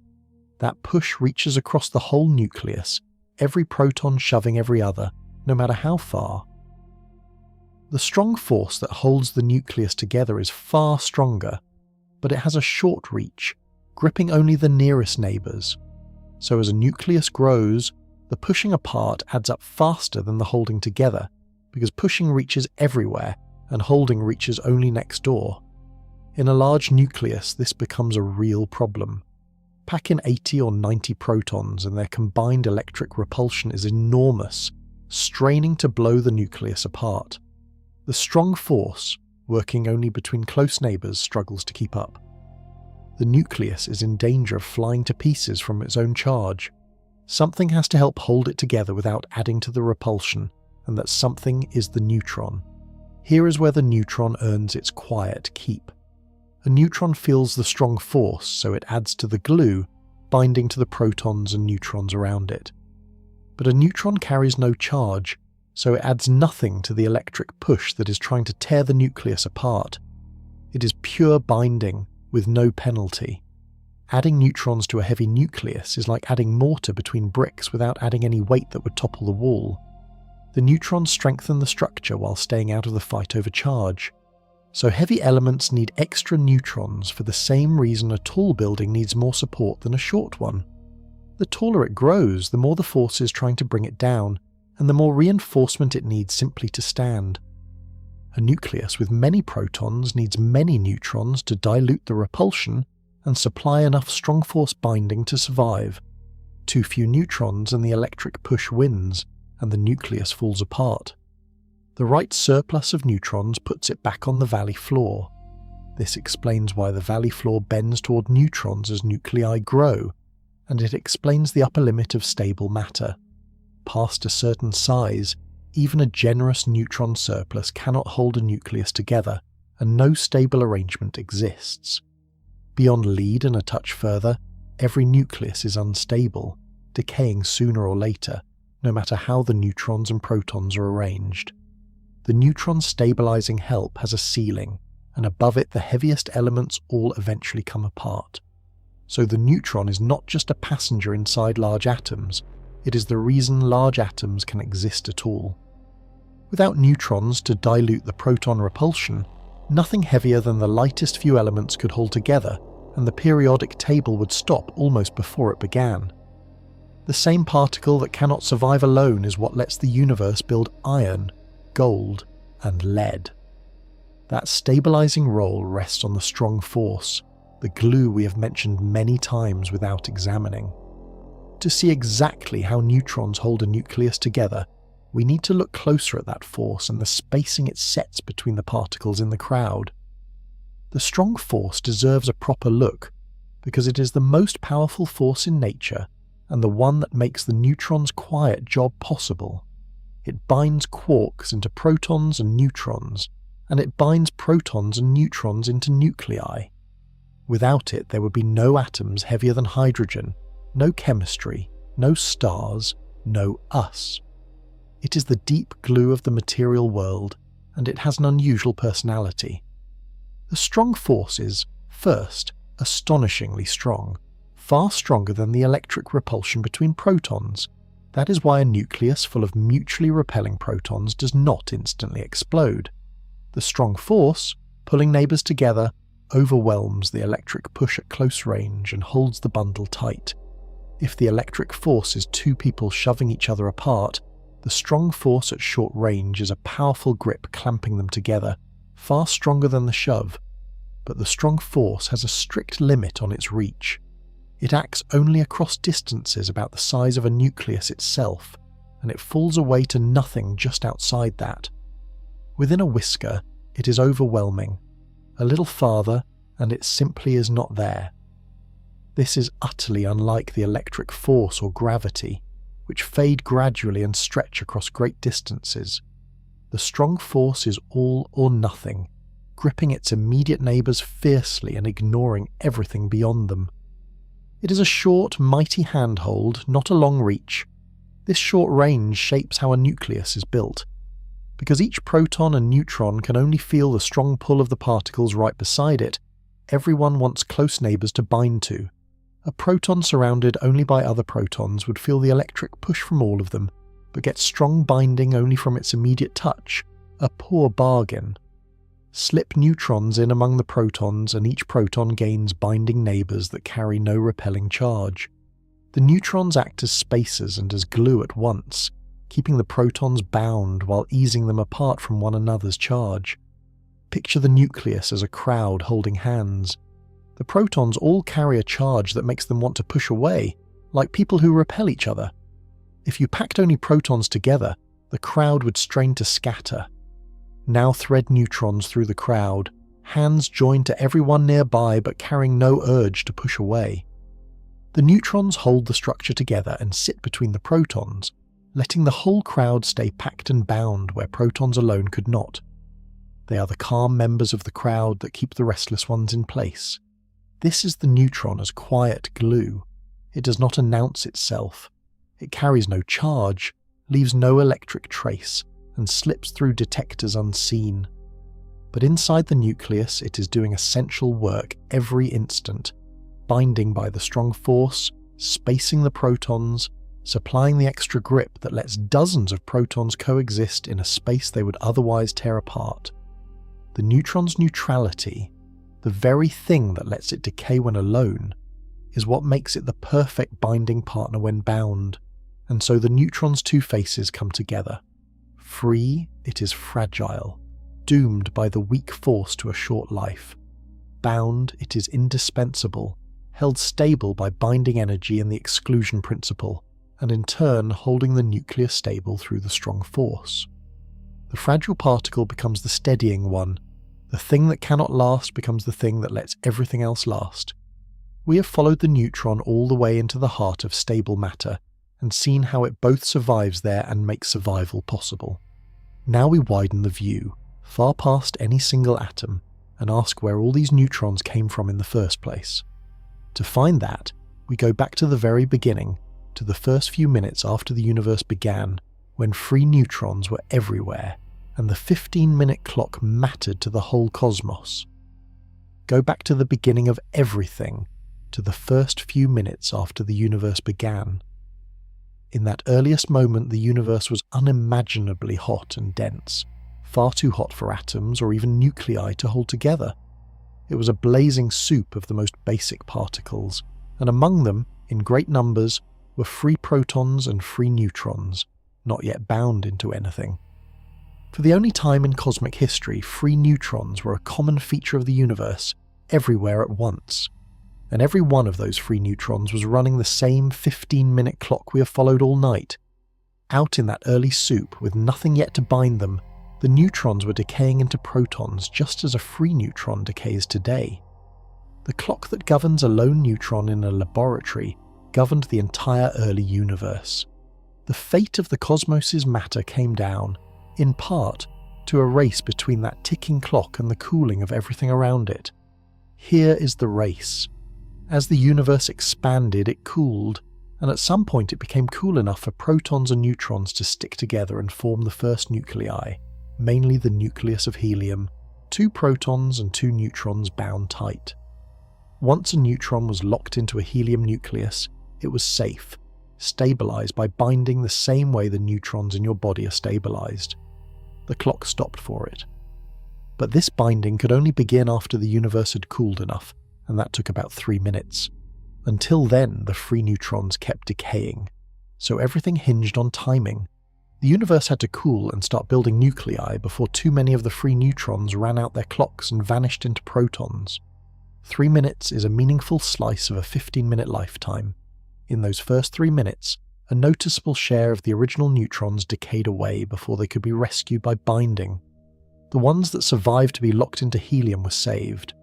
That push reaches across the whole nucleus, every proton shoving every other, no matter how far. The strong force that holds the nucleus together is far stronger, but it has a short reach, gripping only the nearest neighbours. So as a nucleus grows, the pushing apart adds up faster than the holding together, because pushing reaches everywhere and holding reaches only next door. In a large nucleus, this becomes a real problem. Pack in 80 or 90 protons and their combined electric repulsion is enormous, straining to blow the nucleus apart. The strong force, working only between close neighbours, struggles to keep up. The nucleus is in danger of flying to pieces from its own charge. Something has to help hold it together without adding to the repulsion, and that something is the neutron. Here is where the neutron earns its quiet keep. A neutron feels the strong force, so it adds to the glue, binding to the protons and neutrons around it. But a neutron carries no charge, so it adds nothing to the electric push that is trying to tear the nucleus apart. It is pure binding, with no penalty. Adding neutrons to a heavy nucleus is like adding mortar between bricks without adding any weight that would topple the wall. The neutrons strengthen the structure while staying out of the fight over charge. So heavy elements need extra neutrons for the same reason a tall building needs more support than a short one. The taller it grows, the more the force is trying to bring it down, and the more reinforcement it needs simply to stand. A nucleus with many protons needs many neutrons to dilute the repulsion and supply enough strong force binding to survive. Too few neutrons and the electric push wins, and the nucleus falls apart. The right surplus of neutrons puts it back on the valley floor. This explains why the valley floor bends toward neutrons as nuclei grow, and it explains the upper limit of stable matter. Past a certain size, even a generous neutron surplus cannot hold a nucleus together, and no stable arrangement exists. Beyond lead and a touch further, every nucleus is unstable, decaying sooner or later, no matter how the neutrons and protons are arranged. The neutron stabilizing help has a ceiling, and above it the heaviest elements all eventually come apart. So the neutron is not just a passenger inside large atoms, It is the reason large atoms can exist at all. Without neutrons to dilute the proton repulsion, nothing heavier than the lightest few elements could hold together, and the periodic table would stop almost before it began. The same particle that cannot survive alone is what lets the universe build iron, gold, and lead. That stabilizing role rests on the strong force, the glue we have mentioned many times without examining. To see exactly how neutrons hold a nucleus together, we need to look closer at that force and the spacing it sets between the particles in the crowd. The strong force deserves a proper look because it is the most powerful force in nature and the one that makes the neutron's quiet job possible. It binds quarks into protons and neutrons, and it binds protons and neutrons into nuclei. Without it, there would be no atoms heavier than hydrogen, no chemistry, no stars, no us. It is the deep glue of the material world, and it has an unusual personality. The strong force is, first, astonishingly strong, far stronger than the electric repulsion between protons. That is why a nucleus full of mutually repelling protons does not instantly explode. The strong force, pulling neighbours together, overwhelms the electric push at close range and holds the bundle tight. If the electric force is two people shoving each other apart, the strong force at short range is a powerful grip clamping them together, far stronger than the shove. But the strong force has a strict limit on its reach. It acts only across distances about the size of a nucleus itself, and it falls away to nothing just outside that. Within a whisker, it is overwhelming. A little farther, and it simply is not there. This is utterly unlike the electric force or gravity, which fade gradually and stretch across great distances. The strong force is all or nothing, gripping its immediate neighbours fiercely and ignoring everything beyond them. It is a short, mighty handhold, not a long reach. This short range shapes how a nucleus is built. Because each proton and neutron can only feel the strong pull of the particles right beside it, everyone wants close neighbours to bind to. A proton surrounded only by other protons would feel the electric push from all of them, but get strong binding only from its immediate touch. A poor bargain. Slip neutrons in among the protons and each proton gains binding neighbours that carry no repelling charge. The neutrons act as spacers and as glue at once, keeping the protons bound while easing them apart from one another's charge. Picture the nucleus as a crowd holding hands. The protons all carry a charge that makes them want to push away, like people who repel each other. If you packed only protons together, the crowd would strain to scatter. Now thread neutrons through the crowd, hands joined to everyone nearby but carrying no urge to push away. The neutrons hold the structure together and sit between the protons, letting the whole crowd stay packed and bound where protons alone could not. They are the calm members of the crowd that keep the restless ones in place. This is the neutron as quiet glue. It does not announce itself. It carries no charge, leaves no electric trace, and slips through detectors unseen. But inside the nucleus it is doing essential work every instant, binding by the strong force, spacing the protons, supplying the extra grip that lets dozens of protons coexist in a space they would otherwise tear apart. The neutron's neutrality, the very thing that lets it decay when alone, is what makes it the perfect binding partner when bound, and so the neutron's two faces come together. Free, it is fragile, doomed by the weak force to a short life. Bound, it is indispensable, held stable by binding energy and the exclusion principle, and in turn holding the nucleus stable through the strong force. The fragile particle becomes the steadying one. The thing that cannot last becomes the thing that lets everything else last. We have followed the neutron all the way into the heart of stable matter, and seen how it both survives there and makes survival possible. Now we widen the view, far past any single atom, and ask where all these neutrons came from in the first place. To find that, we go back to the very beginning, to the first few minutes after the universe began, when free neutrons were everywhere, and the 15-minute clock mattered to the whole cosmos. Go back to the beginning of everything, to the first few minutes after the universe began. In that earliest moment, the universe was unimaginably hot and dense, far too hot for atoms or even nuclei to hold together. It was a blazing soup of the most basic particles, and among them, in great numbers, were free protons and free neutrons, not yet bound into anything. For the only time in cosmic history, free neutrons were a common feature of the universe, everywhere at once. And every one of those free neutrons was running the same 15-minute clock we have followed all night. Out in that early soup, with nothing yet to bind them, the neutrons were decaying into protons just as a free neutron decays today. The clock that governs a lone neutron in a laboratory governed the entire early universe. The fate of the cosmos's matter came down, in part, to a race between that ticking clock and the cooling of everything around it. Here is the race. As the universe expanded, it cooled, and at some point it became cool enough for protons and neutrons to stick together and form the first nuclei, mainly the nucleus of helium, 2 protons and 2 neutrons bound tight. Once a neutron was locked into a helium nucleus, it was safe, stabilized by binding the same way the neutrons in your body are stabilized. The clock stopped for it. But this binding could only begin after the universe had cooled enough, and that took about 3 minutes. Until then, the free neutrons kept decaying, so everything hinged on timing. The universe had to cool and start building nuclei before too many of the free neutrons ran out their clocks and vanished into protons. 3 minutes is a meaningful slice of a 15-minute lifetime. In those first 3 minutes, a noticeable share of the original neutrons decayed away before they could be rescued by binding. The ones that survived to be locked into helium were saved.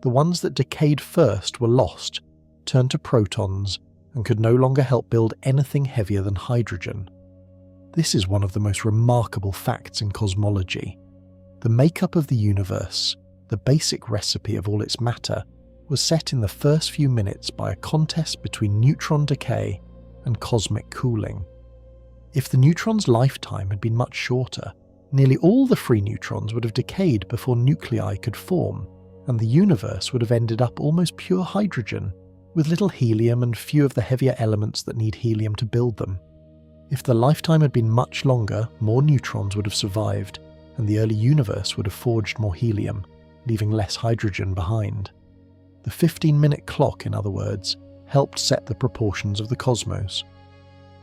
The ones that decayed first were lost, turned to protons, and could no longer help build anything heavier than hydrogen. This is one of the most remarkable facts in cosmology. The makeup of the universe, the basic recipe of all its matter, was set in the first few minutes by a contest between neutron decay and cosmic cooling. If the neutron's lifetime had been much shorter, nearly all the free neutrons would have decayed before nuclei could form, and the universe would have ended up almost pure hydrogen, with little helium and few of the heavier elements that need helium to build them. If the lifetime had been much longer, more neutrons would have survived, and the early universe would have forged more helium, leaving less hydrogen behind. The 15-minute clock, in other words, helped set the proportions of the cosmos.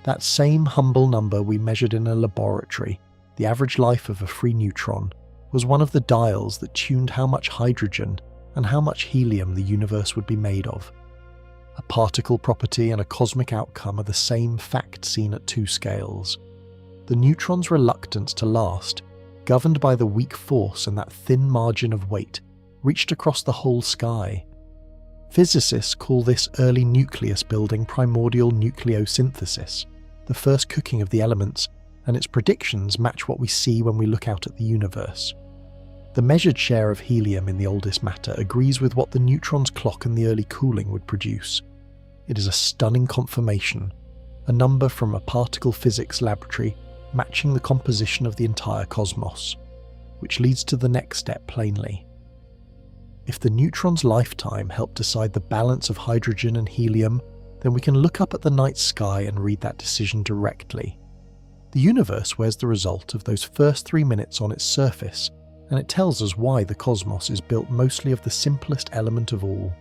That same humble number we measured in a laboratory, the average life of a free neutron, was one of the dials that tuned how much hydrogen and how much helium the universe would be made of. A particle property and a cosmic outcome are the same fact seen at 2 scales. The neutron's reluctance to last, governed by the weak force and that thin margin of weight, reached across the whole sky. Physicists call this early nucleus building primordial nucleosynthesis, the first cooking of the elements, and its predictions match what we see when we look out at the universe. The measured share of helium in the oldest matter agrees with what the neutron's clock and the early cooling would produce. It is a stunning confirmation, a number from a particle physics laboratory matching the composition of the entire cosmos, which leads to the next step plainly. If the neutron's lifetime helped decide the balance of hydrogen and helium, then we can look up at the night sky and read that decision directly. The universe wears the result of those first 3 minutes on its surface, and it tells us why the cosmos is built mostly of the simplest element of all.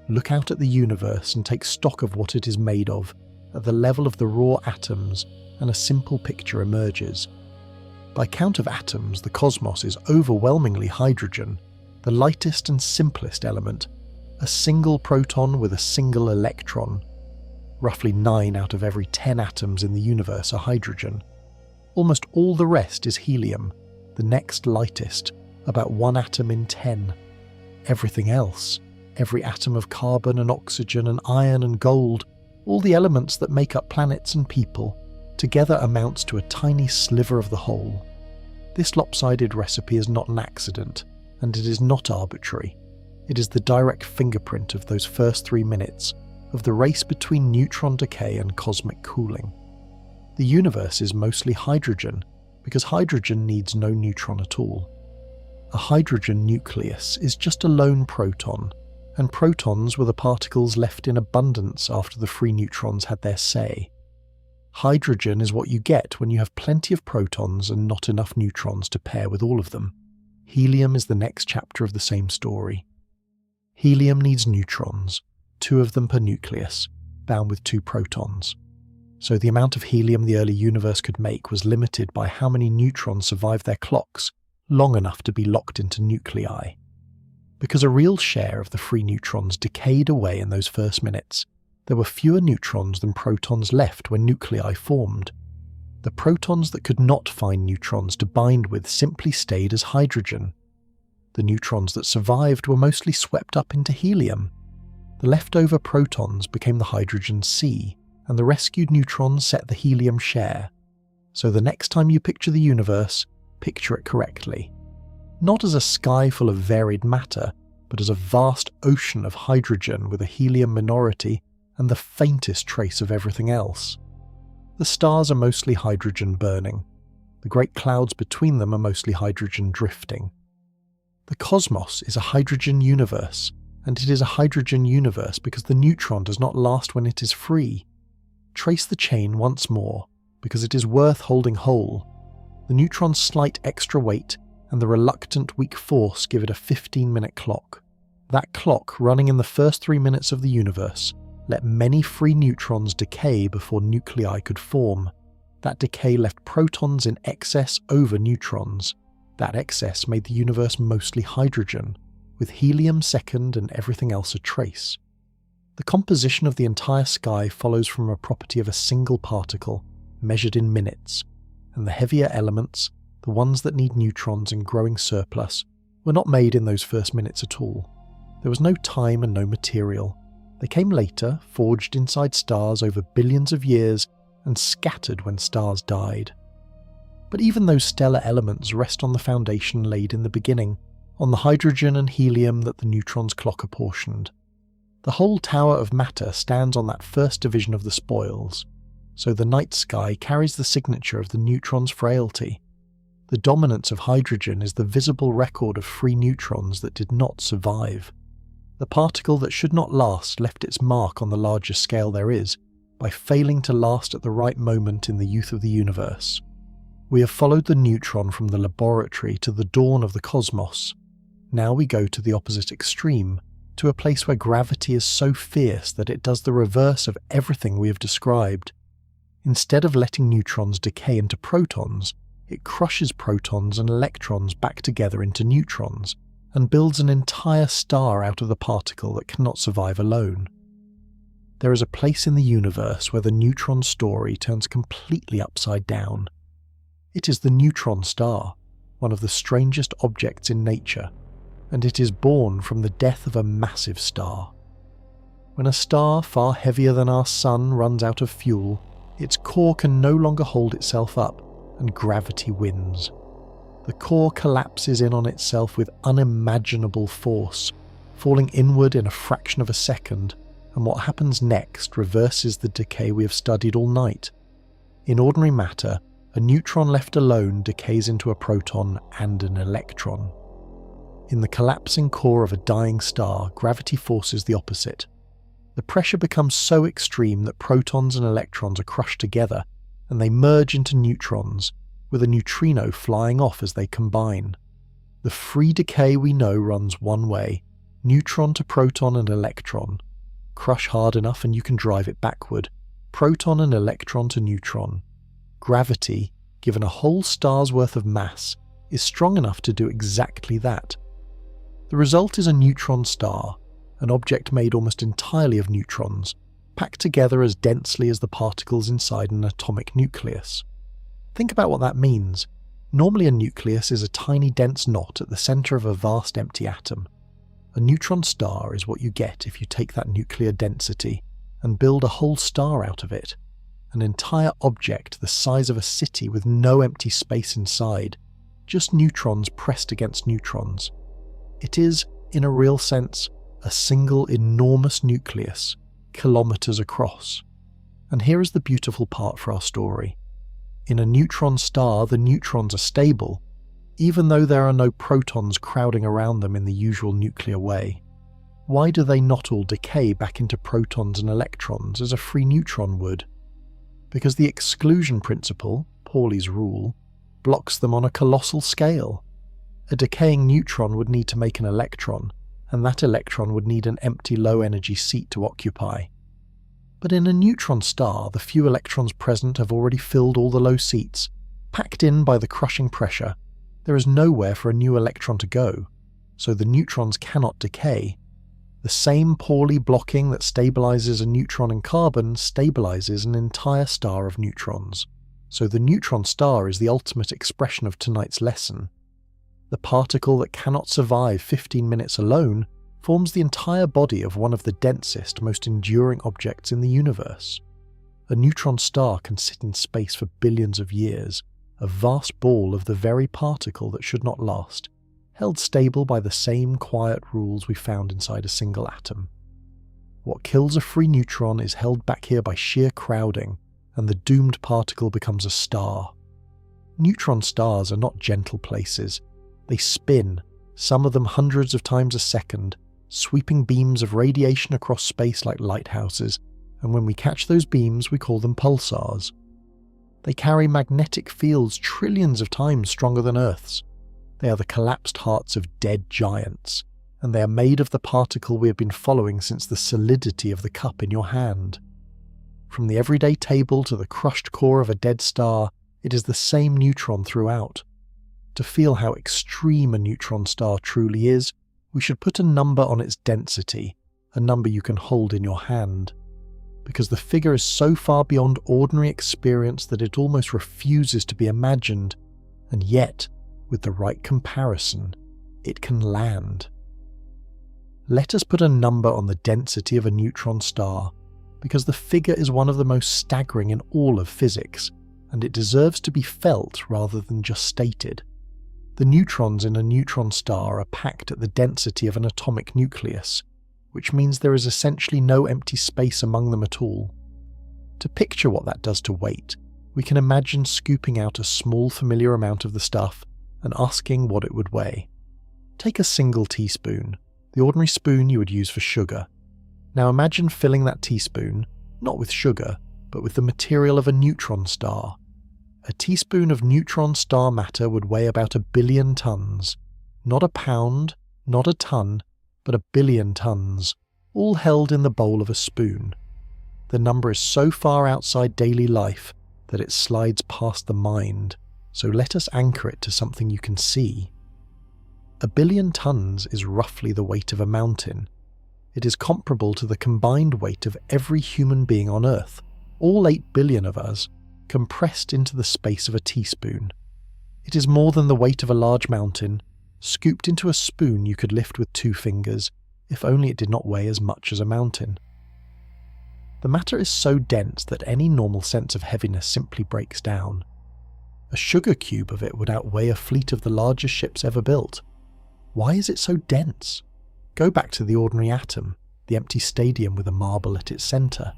Look out at the universe and take stock of what it is made of, at the level of the raw atoms, and a simple picture emerges. By count of atoms, the cosmos is overwhelmingly hydrogen, the lightest and simplest element, a single proton with a single electron. Roughly 9 out of every 10 atoms in the universe are hydrogen. Almost all the rest is helium, the next lightest, about 1 atom in 10. Everything else, every atom of carbon and oxygen and iron and gold, all the elements that make up planets and people, together amounts to a tiny sliver of the whole. This lopsided recipe is not an accident, and it is not arbitrary. It is the direct fingerprint of those first 3 minutes, of the race between neutron decay and cosmic cooling. The universe is mostly hydrogen, because hydrogen needs no neutron at all. A hydrogen nucleus is just a lone proton, and protons were the particles left in abundance after the free neutrons had their say. Hydrogen is what you get when you have plenty of protons and not enough neutrons to pair with all of them. Helium is the next chapter of the same story. Helium needs neutrons, 2 of them per nucleus, bound with 2 protons. So the amount of helium the early universe could make was limited by how many neutrons survived their clocks long enough to be locked into nuclei. Because a real share of the free neutrons decayed away in those first minutes, there were fewer neutrons than protons left when nuclei formed. The protons that could not find neutrons to bind with simply stayed as hydrogen. The neutrons that survived were mostly swept up into helium. The leftover protons became the hydrogen sea, and the rescued neutrons set the helium share. So the next time you picture the universe, picture it correctly. Not as a sky full of varied matter, but as a vast ocean of hydrogen with a helium minority and the faintest trace of everything else. The stars are mostly hydrogen burning. The great clouds between them are mostly hydrogen drifting. The cosmos is a hydrogen universe, and it is a hydrogen universe because the neutron does not last when it is free. Trace the chain once more, because it is worth holding whole. The neutron's slight extra weight and the reluctant weak force give it a 15-minute clock. That clock, running in the first 3 minutes of the universe, let many free neutrons decay before nuclei could form. That decay left protons in excess over neutrons. That excess made the universe mostly hydrogen, with helium second and everything else a trace. The composition of the entire sky follows from a property of a single particle, measured in minutes, and the heavier elements, the ones that need neutrons in growing surplus, were not made in those first minutes at all. There was no time and no material. They came later, forged inside stars over billions of years, and scattered when stars died. But even those stellar elements rest on the foundation laid in the beginning, on the hydrogen and helium that the neutron's clock apportioned. The whole tower of matter stands on that first division of the spoils, so the night sky carries the signature of the neutron's frailty. The dominance of hydrogen is the visible record of free neutrons that did not survive. The particle that should not last left its mark on the largest scale there is, by failing to last at the right moment in the youth of the universe. We have followed the neutron from the laboratory to the dawn of the cosmos. Now we go to the opposite extreme, to a place where gravity is so fierce that it does the reverse of everything we have described. Instead of letting neutrons decay into protons, it crushes protons and electrons back together into neutrons, and builds an entire star out of the particle that cannot survive alone. There is a place in the universe where the neutron story turns completely upside down. It is the neutron star, one of the strangest objects in nature, and it is born from the death of a massive star. When a star far heavier than our sun runs out of fuel, its core can no longer hold itself up, and gravity wins. The core collapses in on itself with unimaginable force, falling inward in a fraction of a second, and what happens next reverses the decay we have studied all night. In ordinary matter, a neutron left alone decays into a proton and an electron. In the collapsing core of a dying star, gravity forces the opposite. The pressure becomes so extreme that protons and electrons are crushed together, and they merge into neutrons, with a neutrino flying off as they combine. The free decay we know runs one way, neutron to proton and electron. Crush hard enough and you can drive it backward, proton and electron to neutron. Gravity, given a whole star's worth of mass, is strong enough to do exactly that. The result is a neutron star, an object made almost entirely of neutrons, packed together as densely as the particles inside an atomic nucleus. Think about what that means. Normally a nucleus is a tiny dense knot at the centre of a vast empty atom. A neutron star is what you get if you take that nuclear density and build a whole star out of it. An entire object the size of a city with no empty space inside, just neutrons pressed against neutrons. It is, in a real sense, a single enormous nucleus, kilometres across. And here is the beautiful part for our story. In a neutron star, the neutrons are stable, even though there are no protons crowding around them in the usual nuclear way. Why do they not all decay back into protons and electrons as a free neutron would? because the exclusion principle, Pauli's rule, blocks them on a colossal scale. A decaying neutron would need to make an electron, and that electron would need an empty low-energy seat to occupy. But in a neutron star, the few electrons present have already filled all the low seats. Packed in by the crushing pressure, there is nowhere for a new electron to go, so the neutrons cannot decay. The same Pauli blocking that stabilizes a neutron in carbon stabilizes an entire star of neutrons. So the neutron star is the ultimate expression of tonight's lesson. The particle that cannot survive 15 minutes alone forms the entire body of one of the densest, most enduring objects in the universe. A neutron star can sit in space for billions of years, a vast ball of the very particle that should not last, held stable by the same quiet rules we found inside a single atom. What kills a free neutron is held back here by sheer crowding, and the doomed particle becomes a star. Neutron stars are not gentle places. They spin, some of them hundreds of times a second, sweeping beams of radiation across space like lighthouses, and when we catch those beams we call them pulsars. They carry magnetic fields trillions of times stronger than Earth's. They are the collapsed hearts of dead giants, and they are made of the particle we have been following since the solidity of the cup in your hand. From the everyday table to the crushed core of a dead star, it is the same neutron throughout. To feel how extreme a neutron star truly is, we should put a number on its density, a number you can hold in your hand. Because the figure is so far beyond ordinary experience that it almost refuses to be imagined, and yet, with the right comparison, it can land. Let us put a number on the density of a neutron star, because the figure is one of the most staggering in all of physics, and it deserves to be felt rather than just stated. The neutrons in a neutron star are packed at the density of an atomic nucleus, which means there is essentially no empty space among them at all. To picture what that does to weight, we can imagine scooping out a small familiar amount of the stuff and asking what it would weigh. Take a single teaspoon, the ordinary spoon you would use for sugar. Now imagine filling that teaspoon, not with sugar, but with the material of a neutron star. A teaspoon of neutron star matter would weigh about 1 billion tons. Not a pound, not a ton, but 1 billion tons, all held in the bowl of a spoon. The number is so far outside daily life that it slides past the mind, so let us anchor it to something you can see. 1 billion tons is roughly the weight of a mountain. It is comparable to the combined weight of every human being on Earth, all 8 billion of us, compressed into the space of a teaspoon. It is more than the weight of a large mountain, scooped into a spoon you could lift with 2 fingers, if only it did not weigh as much as a mountain. The matter is so dense that any normal sense of heaviness simply breaks down. A sugar cube of it would outweigh a fleet of the largest ships ever built. Why is it so dense? Go back to the ordinary atom, the empty stadium with a marble at its centre.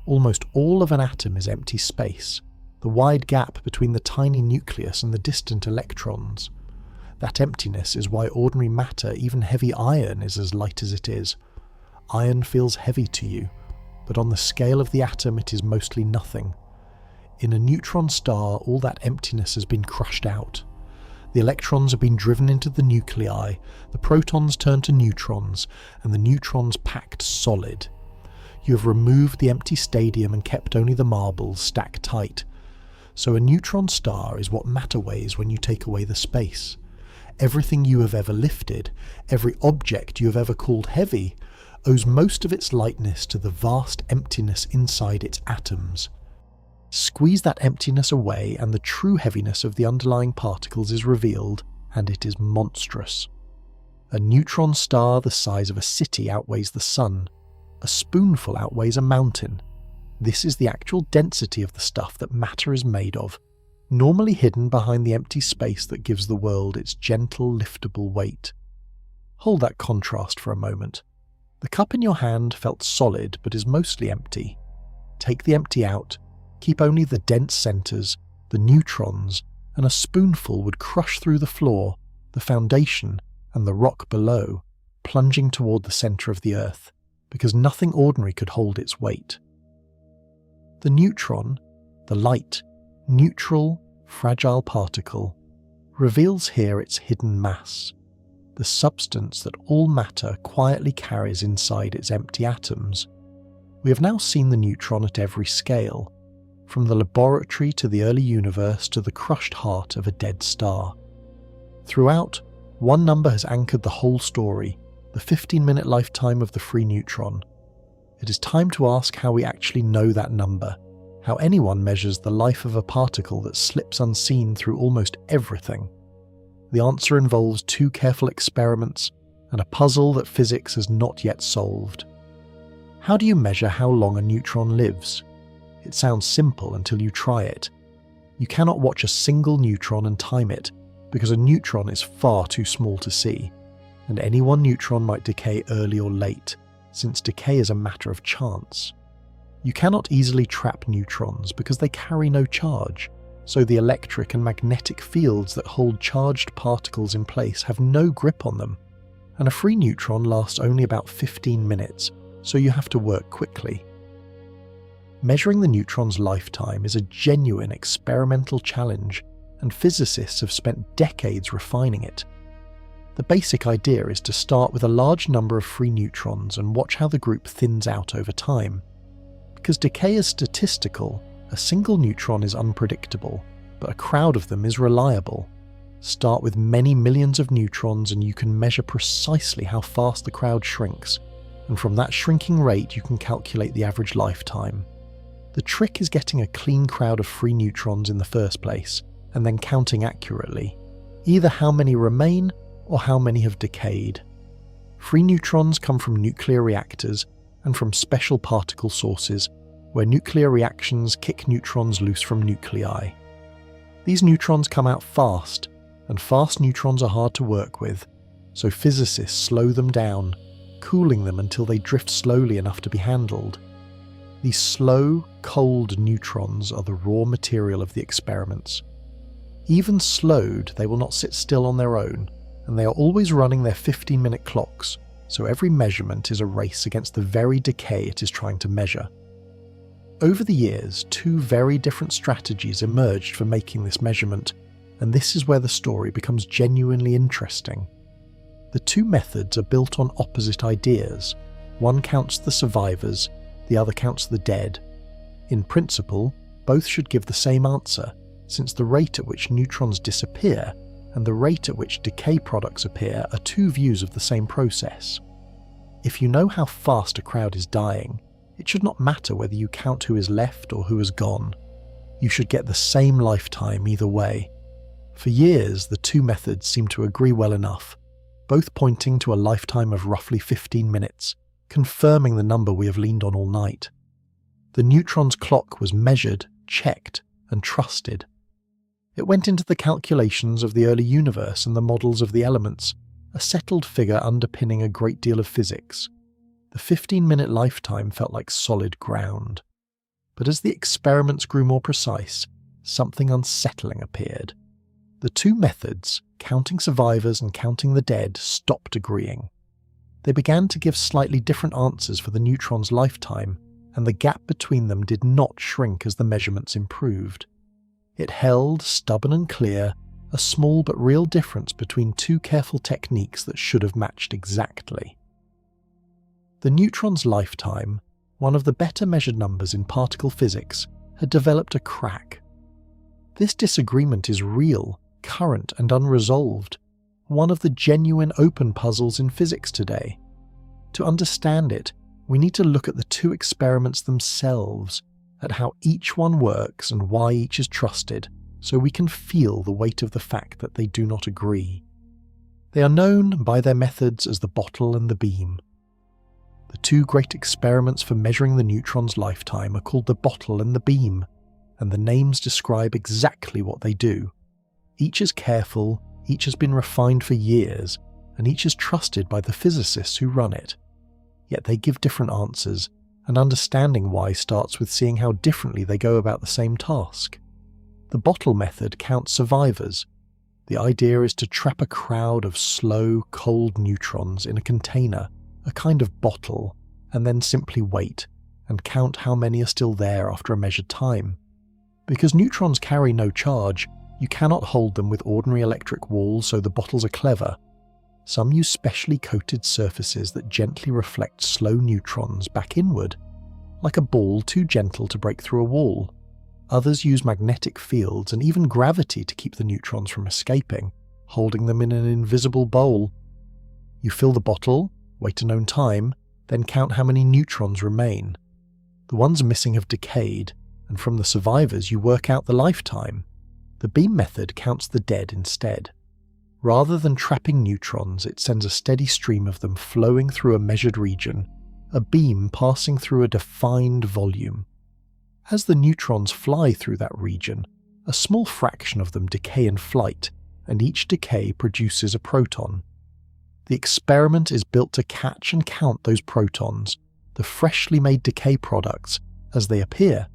Almost all of an atom is empty space, the wide gap between the tiny nucleus and the distant electrons. That emptiness is why ordinary matter, even heavy iron, is as light as it is. Iron feels heavy to you, but on the scale of the atom it is mostly nothing. In a neutron star, all that emptiness has been crushed out. The electrons have been driven into the nuclei, the protons turned to neutrons, and the neutrons packed solid. You have removed the empty stadium and kept only the marbles stacked tight. So a neutron star is what matter weighs when you take away the space. Everything you have ever lifted, every object you have ever called heavy, owes most of its lightness to the vast emptiness inside its atoms. Squeeze that emptiness away and the true heaviness of the underlying particles is revealed, and it is monstrous. A neutron star the size of a city outweighs the sun. A spoonful outweighs a mountain. This is the actual density of the stuff that matter is made of, normally hidden behind the empty space that gives the world its gentle, liftable weight. Hold that contrast for a moment. The cup in your hand felt solid but is mostly empty. Take the empty out, keep only the dense centres, the neutrons, and a spoonful would crush through the floor, the foundation, and the rock below, plunging toward the centre of the earth, because nothing ordinary could hold its weight. The neutron, the light, neutral, fragile particle, reveals here its hidden mass, the substance that all matter quietly carries inside its empty atoms. We have now seen the neutron at every scale, from the laboratory to the early universe to the crushed heart of a dead star. Throughout, one number has anchored the whole story, the 15-minute lifetime of the free neutron. It is time to ask how we actually know that number, how anyone measures the life of a particle that slips unseen through almost everything. The answer involves 2 careful experiments and a puzzle that physics has not yet solved. How do you measure how long a neutron lives? It sounds simple until you try it. You cannot watch a single neutron and time it, because a neutron is far too small to see, and any one neutron might decay early or late, since decay is a matter of chance. You cannot easily trap neutrons because they carry no charge, so the electric and magnetic fields that hold charged particles in place have no grip on them, and a free neutron lasts only about 15 minutes, so you have to work quickly. Measuring the neutron's lifetime is a genuine experimental challenge, and physicists have spent decades refining it. The basic idea is to start with a large number of free neutrons and watch how the group thins out over time. Because decay is statistical, a single neutron is unpredictable, but a crowd of them is reliable. Start with many millions of neutrons and you can measure precisely how fast the crowd shrinks, and from that shrinking rate you can calculate the average lifetime. The trick is getting a clean crowd of free neutrons in the first place, and then counting accurately, either how many remain or how many have decayed. Free neutrons come from nuclear reactors and from special particle sources, where nuclear reactions kick neutrons loose from nuclei. These neutrons come out fast, and fast neutrons are hard to work with, so physicists slow them down, cooling them until they drift slowly enough to be handled. These slow, cold neutrons are the raw material of the experiments. Even slowed, they will not sit still on their own, and they are always running their 15-minute clocks, so every measurement is a race against the very decay it is trying to measure. Over the years, 2 very different strategies emerged for making this measurement, and this is where the story becomes genuinely interesting. The 2 methods are built on opposite ideas. One counts the survivors, the other counts the dead. In principle, both should give the same answer, since the rate at which neutrons disappear and the rate at which decay products appear are 2 views of the same process. If you know how fast a crowd is dying, it should not matter whether you count who is left or who has gone. You should get the same lifetime either way. For years, the 2 methods seem to agree well enough, both pointing to a lifetime of roughly 15 minutes, confirming the number we have leaned on all night. The neutron's clock was measured, checked, and trusted. It went into the calculations of the early universe and the models of the elements, a settled figure underpinning a great deal of physics. The 15-minute lifetime felt like solid ground. But as the experiments grew more precise, something unsettling appeared. The 2 methods, counting survivors and counting the dead, stopped agreeing. They began to give slightly different answers for the neutron's lifetime, and the gap between them did not shrink as the measurements improved. It held, stubborn and clear, a small but real difference between 2 careful techniques that should have matched exactly. The neutron's lifetime, one of the better measured numbers in particle physics, had developed a crack. This disagreement is real, current and unresolved, one of the genuine open puzzles in physics today. To understand it, we need to look at the 2 experiments themselves, at how each one works and why each is trusted, so we can feel the weight of the fact that they do not agree. They are known by their methods as the bottle and the beam. The 2 great experiments for measuring the neutron's lifetime are called the bottle and the beam, and the names describe exactly what they do. Each is careful, each has been refined for years, and each is trusted by the physicists who run it. Yet they give different answers, and understanding why starts with seeing how differently they go about the same task. The bottle method counts survivors. The idea is to trap a crowd of slow, cold neutrons in a container, a kind of bottle, and then simply wait, and count how many are still there after a measured time. Because neutrons carry no charge, you cannot hold them with ordinary electric walls, so the bottles are clever. Some use specially coated surfaces that gently reflect slow neutrons back inward, like a ball too gentle to break through a wall. Others use magnetic fields and even gravity to keep the neutrons from escaping, holding them in an invisible bowl. You fill the bottle, wait a known time, then count how many neutrons remain. The ones missing have decayed, and from the survivors you work out the lifetime. The beam method counts the dead instead. Rather than trapping neutrons, it sends a steady stream of them flowing through a measured region, a beam passing through a defined volume. As the neutrons fly through that region, a small fraction of them decay in flight, and each decay produces a proton. The experiment is built to catch and count those protons, the freshly made decay products, as they appear.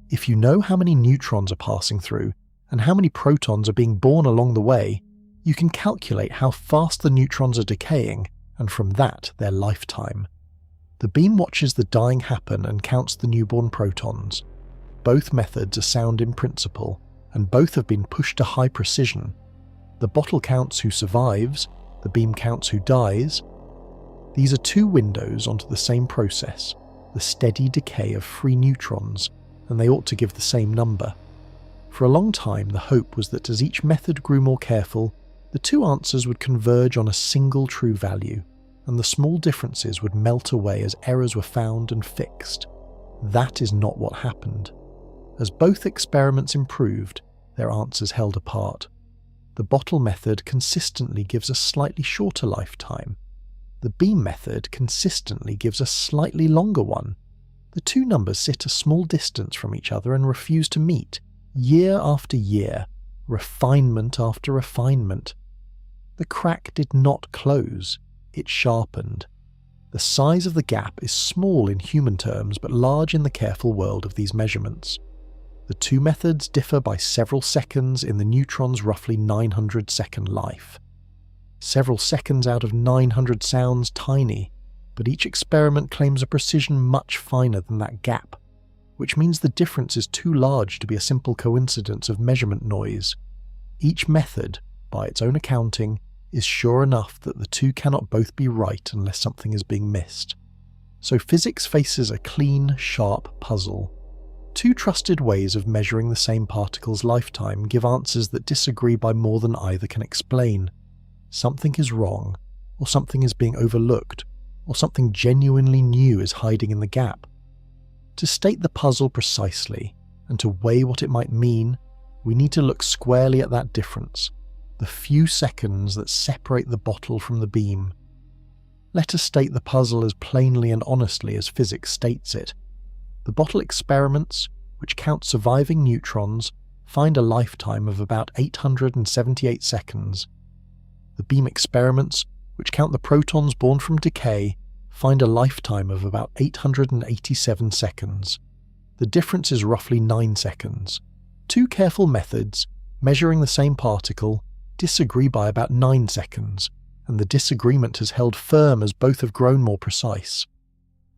If you know how many neutrons are passing through, and how many protons are being born along the way, you can calculate how fast the neutrons are decaying, and from that, their lifetime. The beam watches the dying happen and counts the newborn protons. Both methods are sound in principle, and both have been pushed to high precision. The bottle counts who survives, the beam counts who dies. These are two windows onto the same process, the steady decay of free neutrons, and they ought to give the same number. For a long time, the hope was that as each method grew more careful, the two answers would converge on a single true value, and the small differences would melt away as errors were found and fixed. That is not what happened. As both experiments improved, their answers held apart. The bottle method consistently gives a slightly shorter lifetime. The beam method consistently gives a slightly longer one. The two numbers sit a small distance from each other and refuse to meet, year after year, refinement after refinement. The crack did not close, it sharpened. The size of the gap is small in human terms but large in the careful world of these measurements. The two methods differ by several seconds in the neutron's roughly 900-second life. Several seconds out of 900 sounds tiny, but each experiment claims a precision much finer than that gap, which means the difference is too large to be a simple coincidence of measurement noise. Each method, by its own accounting, is sure enough that the two cannot both be right unless something is being missed. So physics faces a clean, sharp puzzle. Two trusted ways of measuring the same particle's lifetime give answers that disagree by more than either can explain. Something is wrong, or something is being overlooked, or something genuinely new is hiding in the gap. To state the puzzle precisely, and to weigh what it might mean, we need to look squarely at that difference, the few seconds that separate the bottle from the beam. Let us state the puzzle as plainly and honestly as physics states it. The bottle experiments, which count surviving neutrons, find a lifetime of about 878 seconds. The beam experiments, which count the protons born from decay, find a lifetime of about 887 seconds. The difference is roughly 9 seconds. Two careful methods, measuring the same particle, disagree by about 9 seconds, and the disagreement has held firm as both have grown more precise.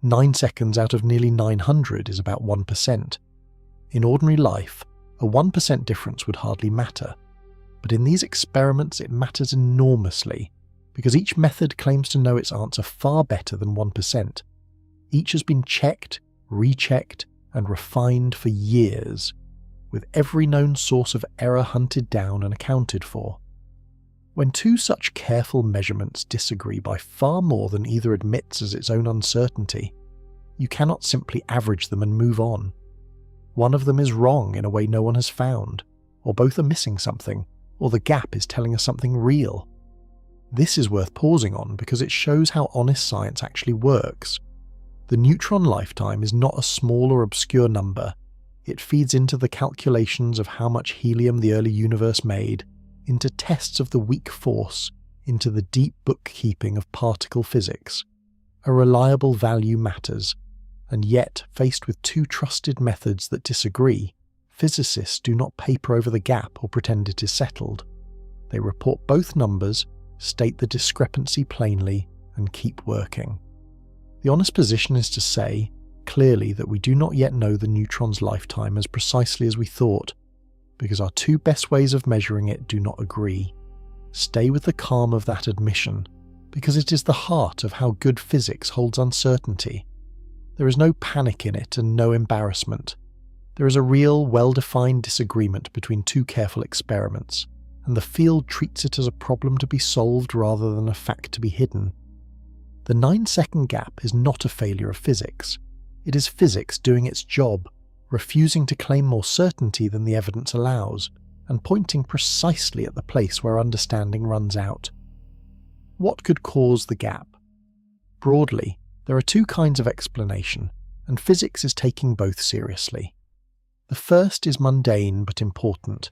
9 seconds out of nearly 900 is about 1%. In ordinary life, a 1% difference would hardly matter, but in these experiments it matters enormously, because each method claims to know its answer far better than 1%. Each has been checked, rechecked, and refined for years, with every known source of error hunted down and accounted for. When two such careful measurements disagree by far more than either admits as its own uncertainty, you cannot simply average them and move on. One of them is wrong in a way no one has found, or both are missing something, or the gap is telling us something real. This is worth pausing on because it shows how honest science actually works. The neutron lifetime is not a small or obscure number. It feeds into the calculations of how much helium the early universe made, into tests of the weak force, into the deep bookkeeping of particle physics. A reliable value matters, and yet, faced with two trusted methods that disagree, physicists do not paper over the gap or pretend it is settled. They report both numbers, state the discrepancy plainly, and keep working. The honest position is to say, clearly that we do not yet know the neutron's lifetime as precisely as we thought, because our two best ways of measuring it do not agree. Stay with the calm of that admission, because it is the heart of how good physics holds uncertainty. There is no panic in it and no embarrassment. There is a real, well-defined disagreement between two careful experiments, and the field treats it as a problem to be solved rather than a fact to be hidden. The 9-second gap is not a failure of physics. It is physics doing its job, refusing to claim more certainty than the evidence allows, and pointing precisely at the place where understanding runs out. What could cause the gap? Broadly, there are two kinds of explanation, and physics is taking both seriously. The first is mundane but important.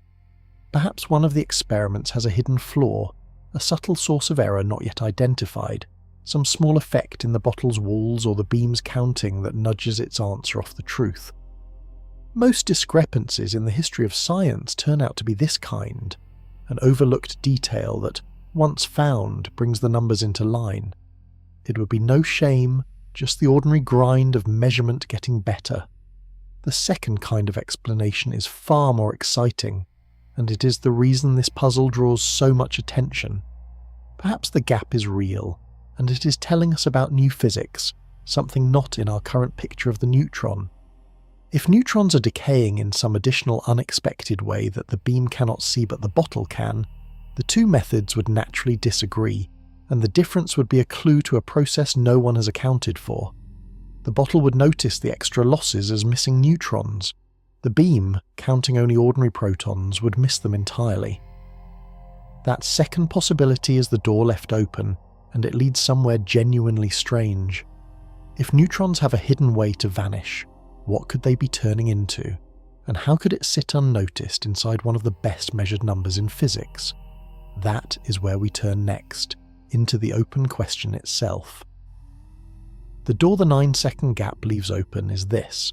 Perhaps one of the experiments has a hidden flaw, a subtle source of error not yet identified, some small effect in the bottle's walls or the beam's counting that nudges its answer off the truth. Most discrepancies in the history of science turn out to be this kind, an overlooked detail that, once found, brings the numbers into line. It would be no shame, just the ordinary grind of measurement getting better. The second kind of explanation is far more exciting, and it is the reason this puzzle draws so much attention. Perhaps the gap is real, and it is telling us about new physics, something not in our current picture of the neutron. If neutrons are decaying in some additional unexpected way that the beam cannot see but the bottle can, the two methods would naturally disagree, and the difference would be a clue to a process no one has accounted for. The bottle would notice the extra losses as missing neutrons. The beam, counting only ordinary protons, would miss them entirely. That second possibility is the door left open, and it leads somewhere genuinely strange. If neutrons have a hidden way to vanish, what could they be turning into? And how could it sit unnoticed inside one of the best measured numbers in physics? That is where we turn next, into the open question itself. The door the 9-second gap leaves open is this.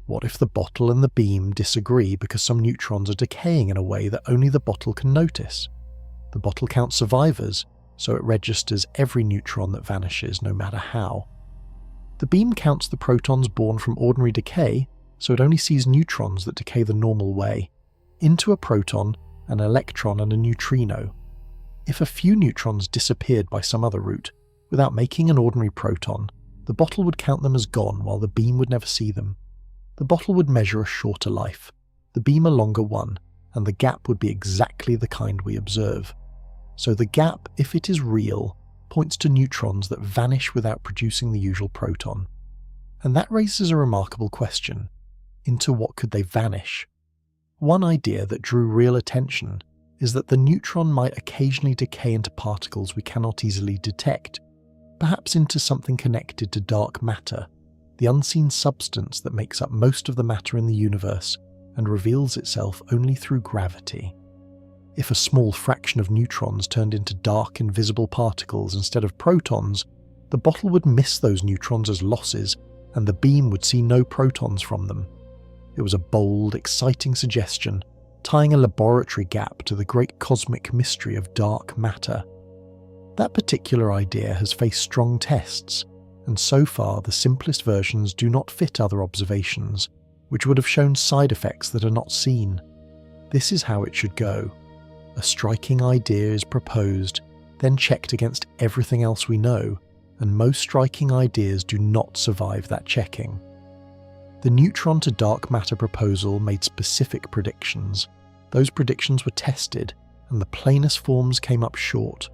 What if the bottle and the beam disagree because some neutrons are decaying in a way that only the bottle can notice? The bottle counts survivors, so it registers every neutron that vanishes, no matter how. The beam counts the protons born from ordinary decay, so it only sees neutrons that decay the normal way, into a proton, an electron and a neutrino. If a few neutrons disappeared by some other route, without making an ordinary proton, the bottle would count them as gone while the beam would never see them. The bottle would measure a shorter life, the beam a longer one, and the gap would be exactly the kind we observe. So the gap, if it is real, points to neutrons that vanish without producing the usual proton. And that raises a remarkable question. Into what could they vanish? One idea that drew real attention is that the neutron might occasionally decay into particles we cannot easily detect, perhaps into something connected to dark matter, the unseen substance that makes up most of the matter in the universe and reveals itself only through gravity. If a small fraction of neutrons turned into dark, invisible particles instead of protons, the bottle would miss those neutrons as losses, and the beam would see no protons from them. It was a bold, exciting suggestion, tying a laboratory gap to the great cosmic mystery of dark matter. That particular idea has faced strong tests, and so far the simplest versions do not fit other observations, which would have shown side effects that are not seen. This is how it should go. A striking idea is proposed, then checked against everything else we know, and most striking ideas do not survive that checking. The neutron to dark matter proposal made specific predictions. Those predictions were tested, and the plainest forms came up short.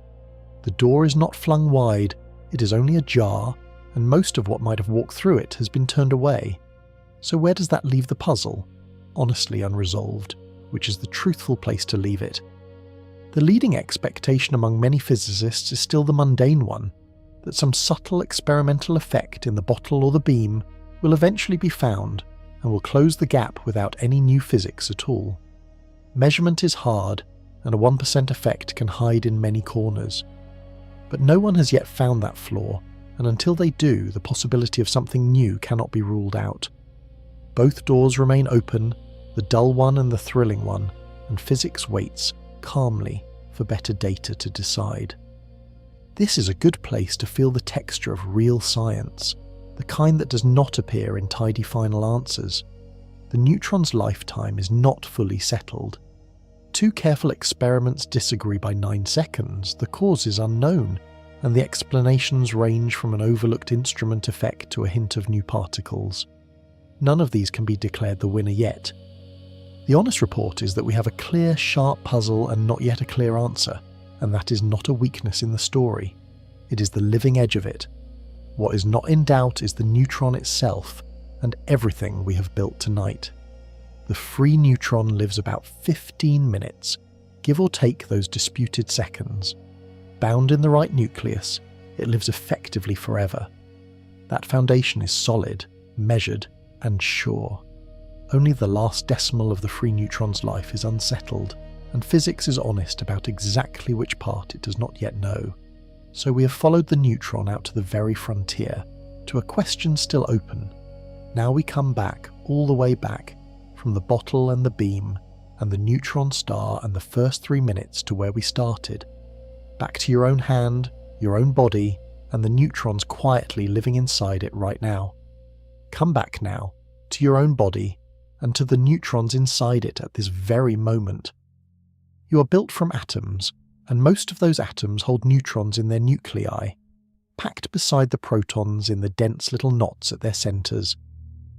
The door is not flung wide, it is only ajar, and most of what might have walked through it has been turned away. So where does that leave the puzzle? Honestly unresolved, which is the truthful place to leave it. The leading expectation among many physicists is still the mundane one, that some subtle experimental effect in the bottle or the beam will eventually be found and will close the gap without any new physics at all. Measurement is hard, and a 1% effect can hide in many corners. But no one has yet found that flaw, and until they do, the possibility of something new cannot be ruled out. Both doors remain open, the dull one and the thrilling one, and physics waits calmly for better data to decide. This is a good place to feel the texture of real science. the kind that does not appear in tidy final answers. The neutron's lifetime is not fully settled. Two careful experiments disagree by 9 seconds, the cause is unknown, and the explanations range from an overlooked instrument effect to a hint of new particles. None of these can be declared the winner yet. The honest report is that we have a clear, sharp puzzle and not yet a clear answer, and that is not a weakness in the story. It is the living edge of it. What is not in doubt is the neutron itself, and everything we have built tonight. The free neutron lives about 15 minutes, give or take those disputed seconds. Bound in the right nucleus, it lives effectively forever. That foundation is solid, measured, and sure. Only the last decimal of the free neutron's life is unsettled, and physics is honest about exactly which part it does not yet know. So we have followed the neutron out to the very frontier, to a question still open. Now we come back, all the way back, from the bottle and the beam, and the neutron star and the first 3 minutes to where we started. Back to your own hand, your own body, and the neutrons quietly living inside it right now. Come back now, to your own body, and to the neutrons inside it at this very moment. You are built from atoms, and most of those atoms hold neutrons in their nuclei, packed beside the protons in the dense little knots at their centres.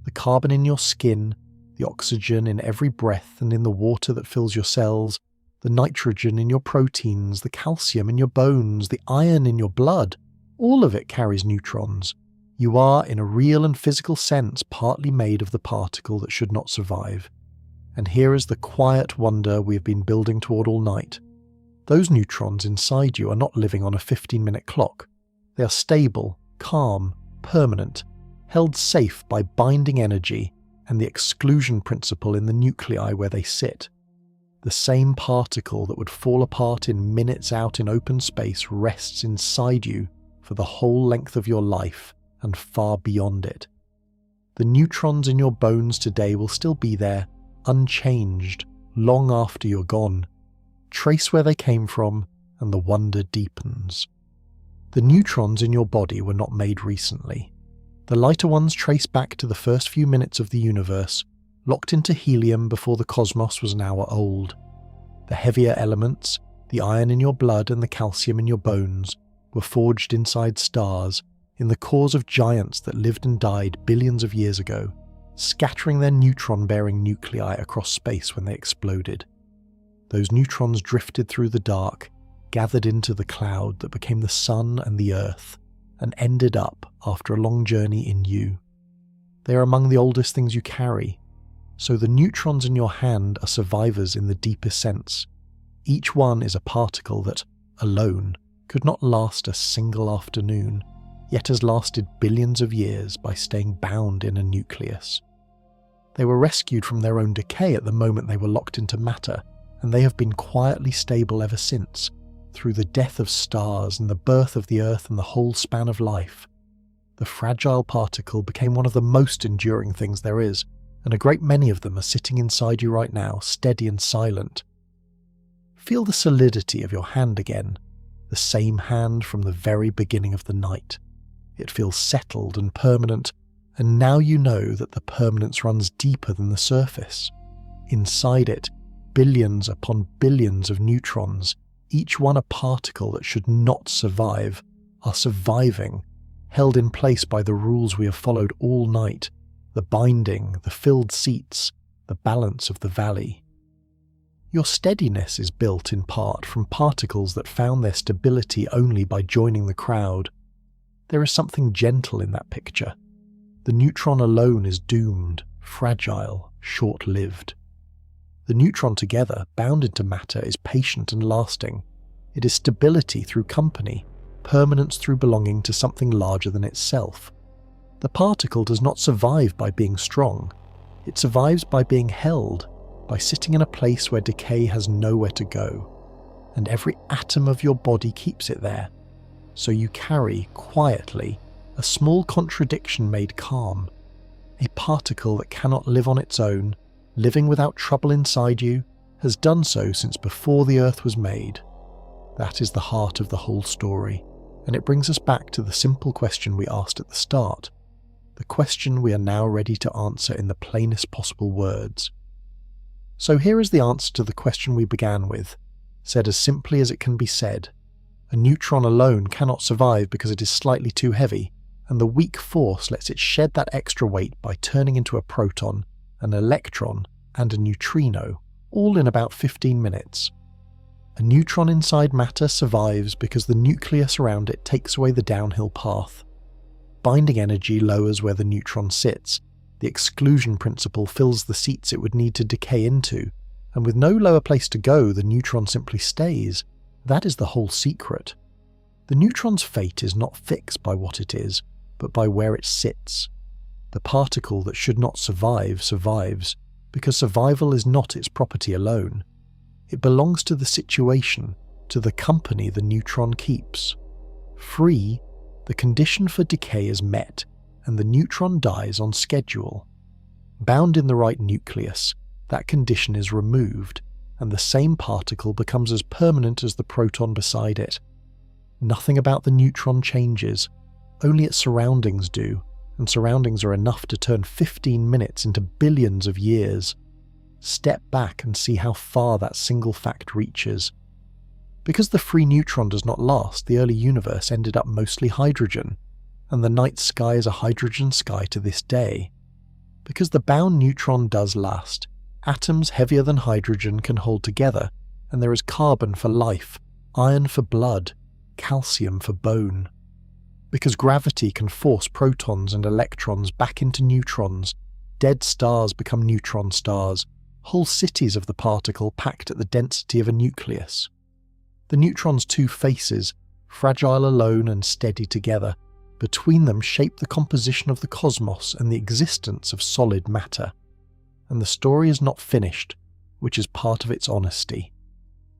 The carbon in your skin, the oxygen in every breath and in the water that fills your cells, the nitrogen in your proteins, the calcium in your bones, the iron in your blood, all of it carries neutrons. You are, in a real and physical sense, partly made of the particle that should not survive. And here is the quiet wonder we have been building toward all night. Those neutrons inside you are not living on a 15-minute clock. They are stable, calm, permanent, held safe by binding energy and the exclusion principle in the nuclei where they sit. The same particle that would fall apart in minutes out in open space rests inside you for the whole length of your life and far beyond it. The neutrons in your bones today will still be there, unchanged, long after you're gone. Trace where they came from, and the wonder deepens. The neutrons in your body were not made recently. The lighter ones trace back to the first few minutes of the universe, locked into helium before the cosmos was an hour old. The heavier elements, the iron in your blood and the calcium in your bones, were forged inside stars, in the cores of giants that lived and died billions of years ago, scattering their neutron-bearing nuclei across space when they exploded. Those neutrons drifted through the dark, gathered into the cloud that became the sun and the earth, and ended up, after a long journey, in you. They are among the oldest things you carry, so the neutrons in your hand are survivors in the deepest sense. Each one is a particle that, alone, could not last a single afternoon, yet has lasted billions of years by staying bound in a nucleus. They were rescued from their own decay at the moment they were locked into matter, and they have been quietly stable ever since, through the death of stars and the birth of the Earth and the whole span of life. The fragile particle became one of the most enduring things there is, and a great many of them are sitting inside you right now, steady and silent. Feel the solidity of your hand again, the same hand from the very beginning of the night. It feels settled and permanent, and now you know that the permanence runs deeper than the surface. Inside it, billions upon billions of neutrons, each one a particle that should not survive, are surviving, held in place by the rules we have followed all night, the binding, the filled seats, the balance of the valley. Your steadiness is built in part from particles that found their stability only by joining the crowd. There is something gentle in that picture. The neutron alone is doomed, fragile, short-lived. The neutron together, bound into matter, is patient and lasting. It is stability through company, permanence through belonging to something larger than itself. The particle does not survive by being strong. It survives by being held, by sitting in a place where decay has nowhere to go. And every atom of your body keeps it there. So you carry, quietly, a small contradiction made calm. A particle that cannot live on its own, living without trouble inside you, has done so since before the Earth was made. That is the heart of the whole story, and it brings us back to the simple question we asked at the start. the question we are now ready to answer in the plainest possible words. So here is the answer to the question we began with, said as simply as it can be said. A neutron alone cannot survive because it is slightly too heavy, and the weak force lets it shed that extra weight by turning into a proton, an electron, and a neutrino, all in about 15 minutes. A neutron inside matter survives because the nucleus around it takes away the downhill path. Binding energy lowers where the neutron sits. The exclusion principle fills the seats it would need to decay into, and with no lower place to go, the neutron simply stays. That is the whole secret. The neutron's fate is not fixed by what it is, but by where it sits. The particle that should not survive survives, because survival is not its property alone. It belongs to the situation, to the company the neutron keeps. Free, the condition for decay is met, and the neutron dies on schedule. Bound in the right nucleus, that condition is removed, and the same particle becomes as permanent as the proton beside it. Nothing about the neutron changes, only its surroundings do, and surroundings are enough to turn 15 minutes into billions of years. Step back and see how far that single fact reaches. Because the free neutron does not last, the early universe ended up mostly hydrogen, and the night sky is a hydrogen sky to this day. Because the bound neutron does last, atoms heavier than hydrogen can hold together, and there is carbon for life, iron for blood, calcium for bone. Because gravity can force protons and electrons back into neutrons, dead stars become neutron stars, whole cities of the particle packed at the density of a nucleus. The neutron's two faces, fragile alone and steady together, between them shape the composition of the cosmos and the existence of solid matter. And the story is not finished, which is part of its honesty.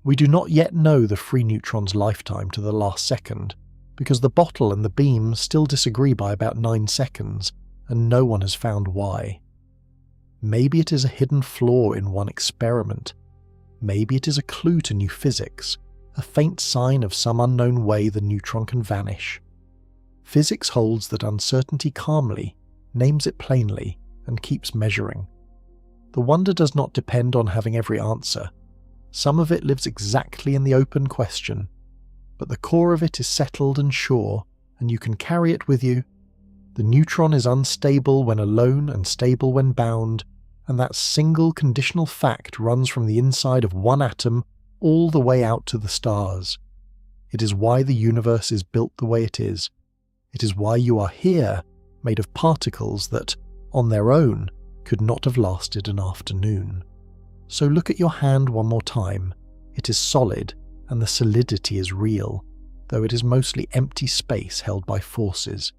We do not yet know the free neutron's lifetime to the last second, because the bottle and the beam still disagree by about 9 seconds, and no one has found why. Maybe it is a hidden flaw in one experiment. Maybe it is a clue to new physics, a faint sign of some unknown way the neutron can vanish. Physics holds that uncertainty calmly, names it plainly, and keeps measuring. The wonder does not depend on having every answer. Some of it lives exactly in the open question, but the core of it is settled and sure, and you can carry it with you. The neutron is unstable when alone and stable when bound, and that single conditional fact runs from the inside of one atom all the way out to the stars. It is why the universe is built the way it is. It is why you are here, made of particles that, on their own, could not have lasted an afternoon. So look at your hand one more time. It is solid, and the solidity is real, though it is mostly empty space held by forces.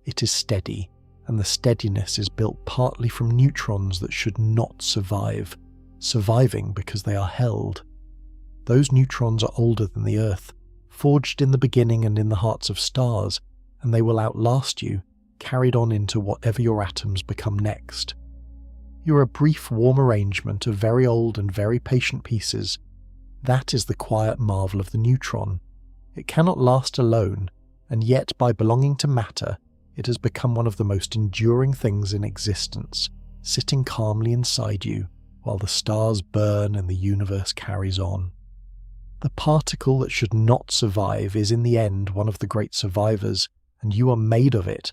It is steady, and the steadiness is built partly from neutrons that should not survive, surviving because they are held. Those neutrons are older than the Earth, forged in the beginning and in the hearts of stars, and they will outlast you, carried on into whatever your atoms become next. You are a brief warm arrangement of very old and very patient pieces. That is the quiet marvel of the neutron. It cannot last alone, and yet by belonging to matter, it has become one of the most enduring things in existence, sitting calmly inside you while the stars burn and the universe carries on. The particle that should not survive is in the end one of the great survivors, and you are made of it,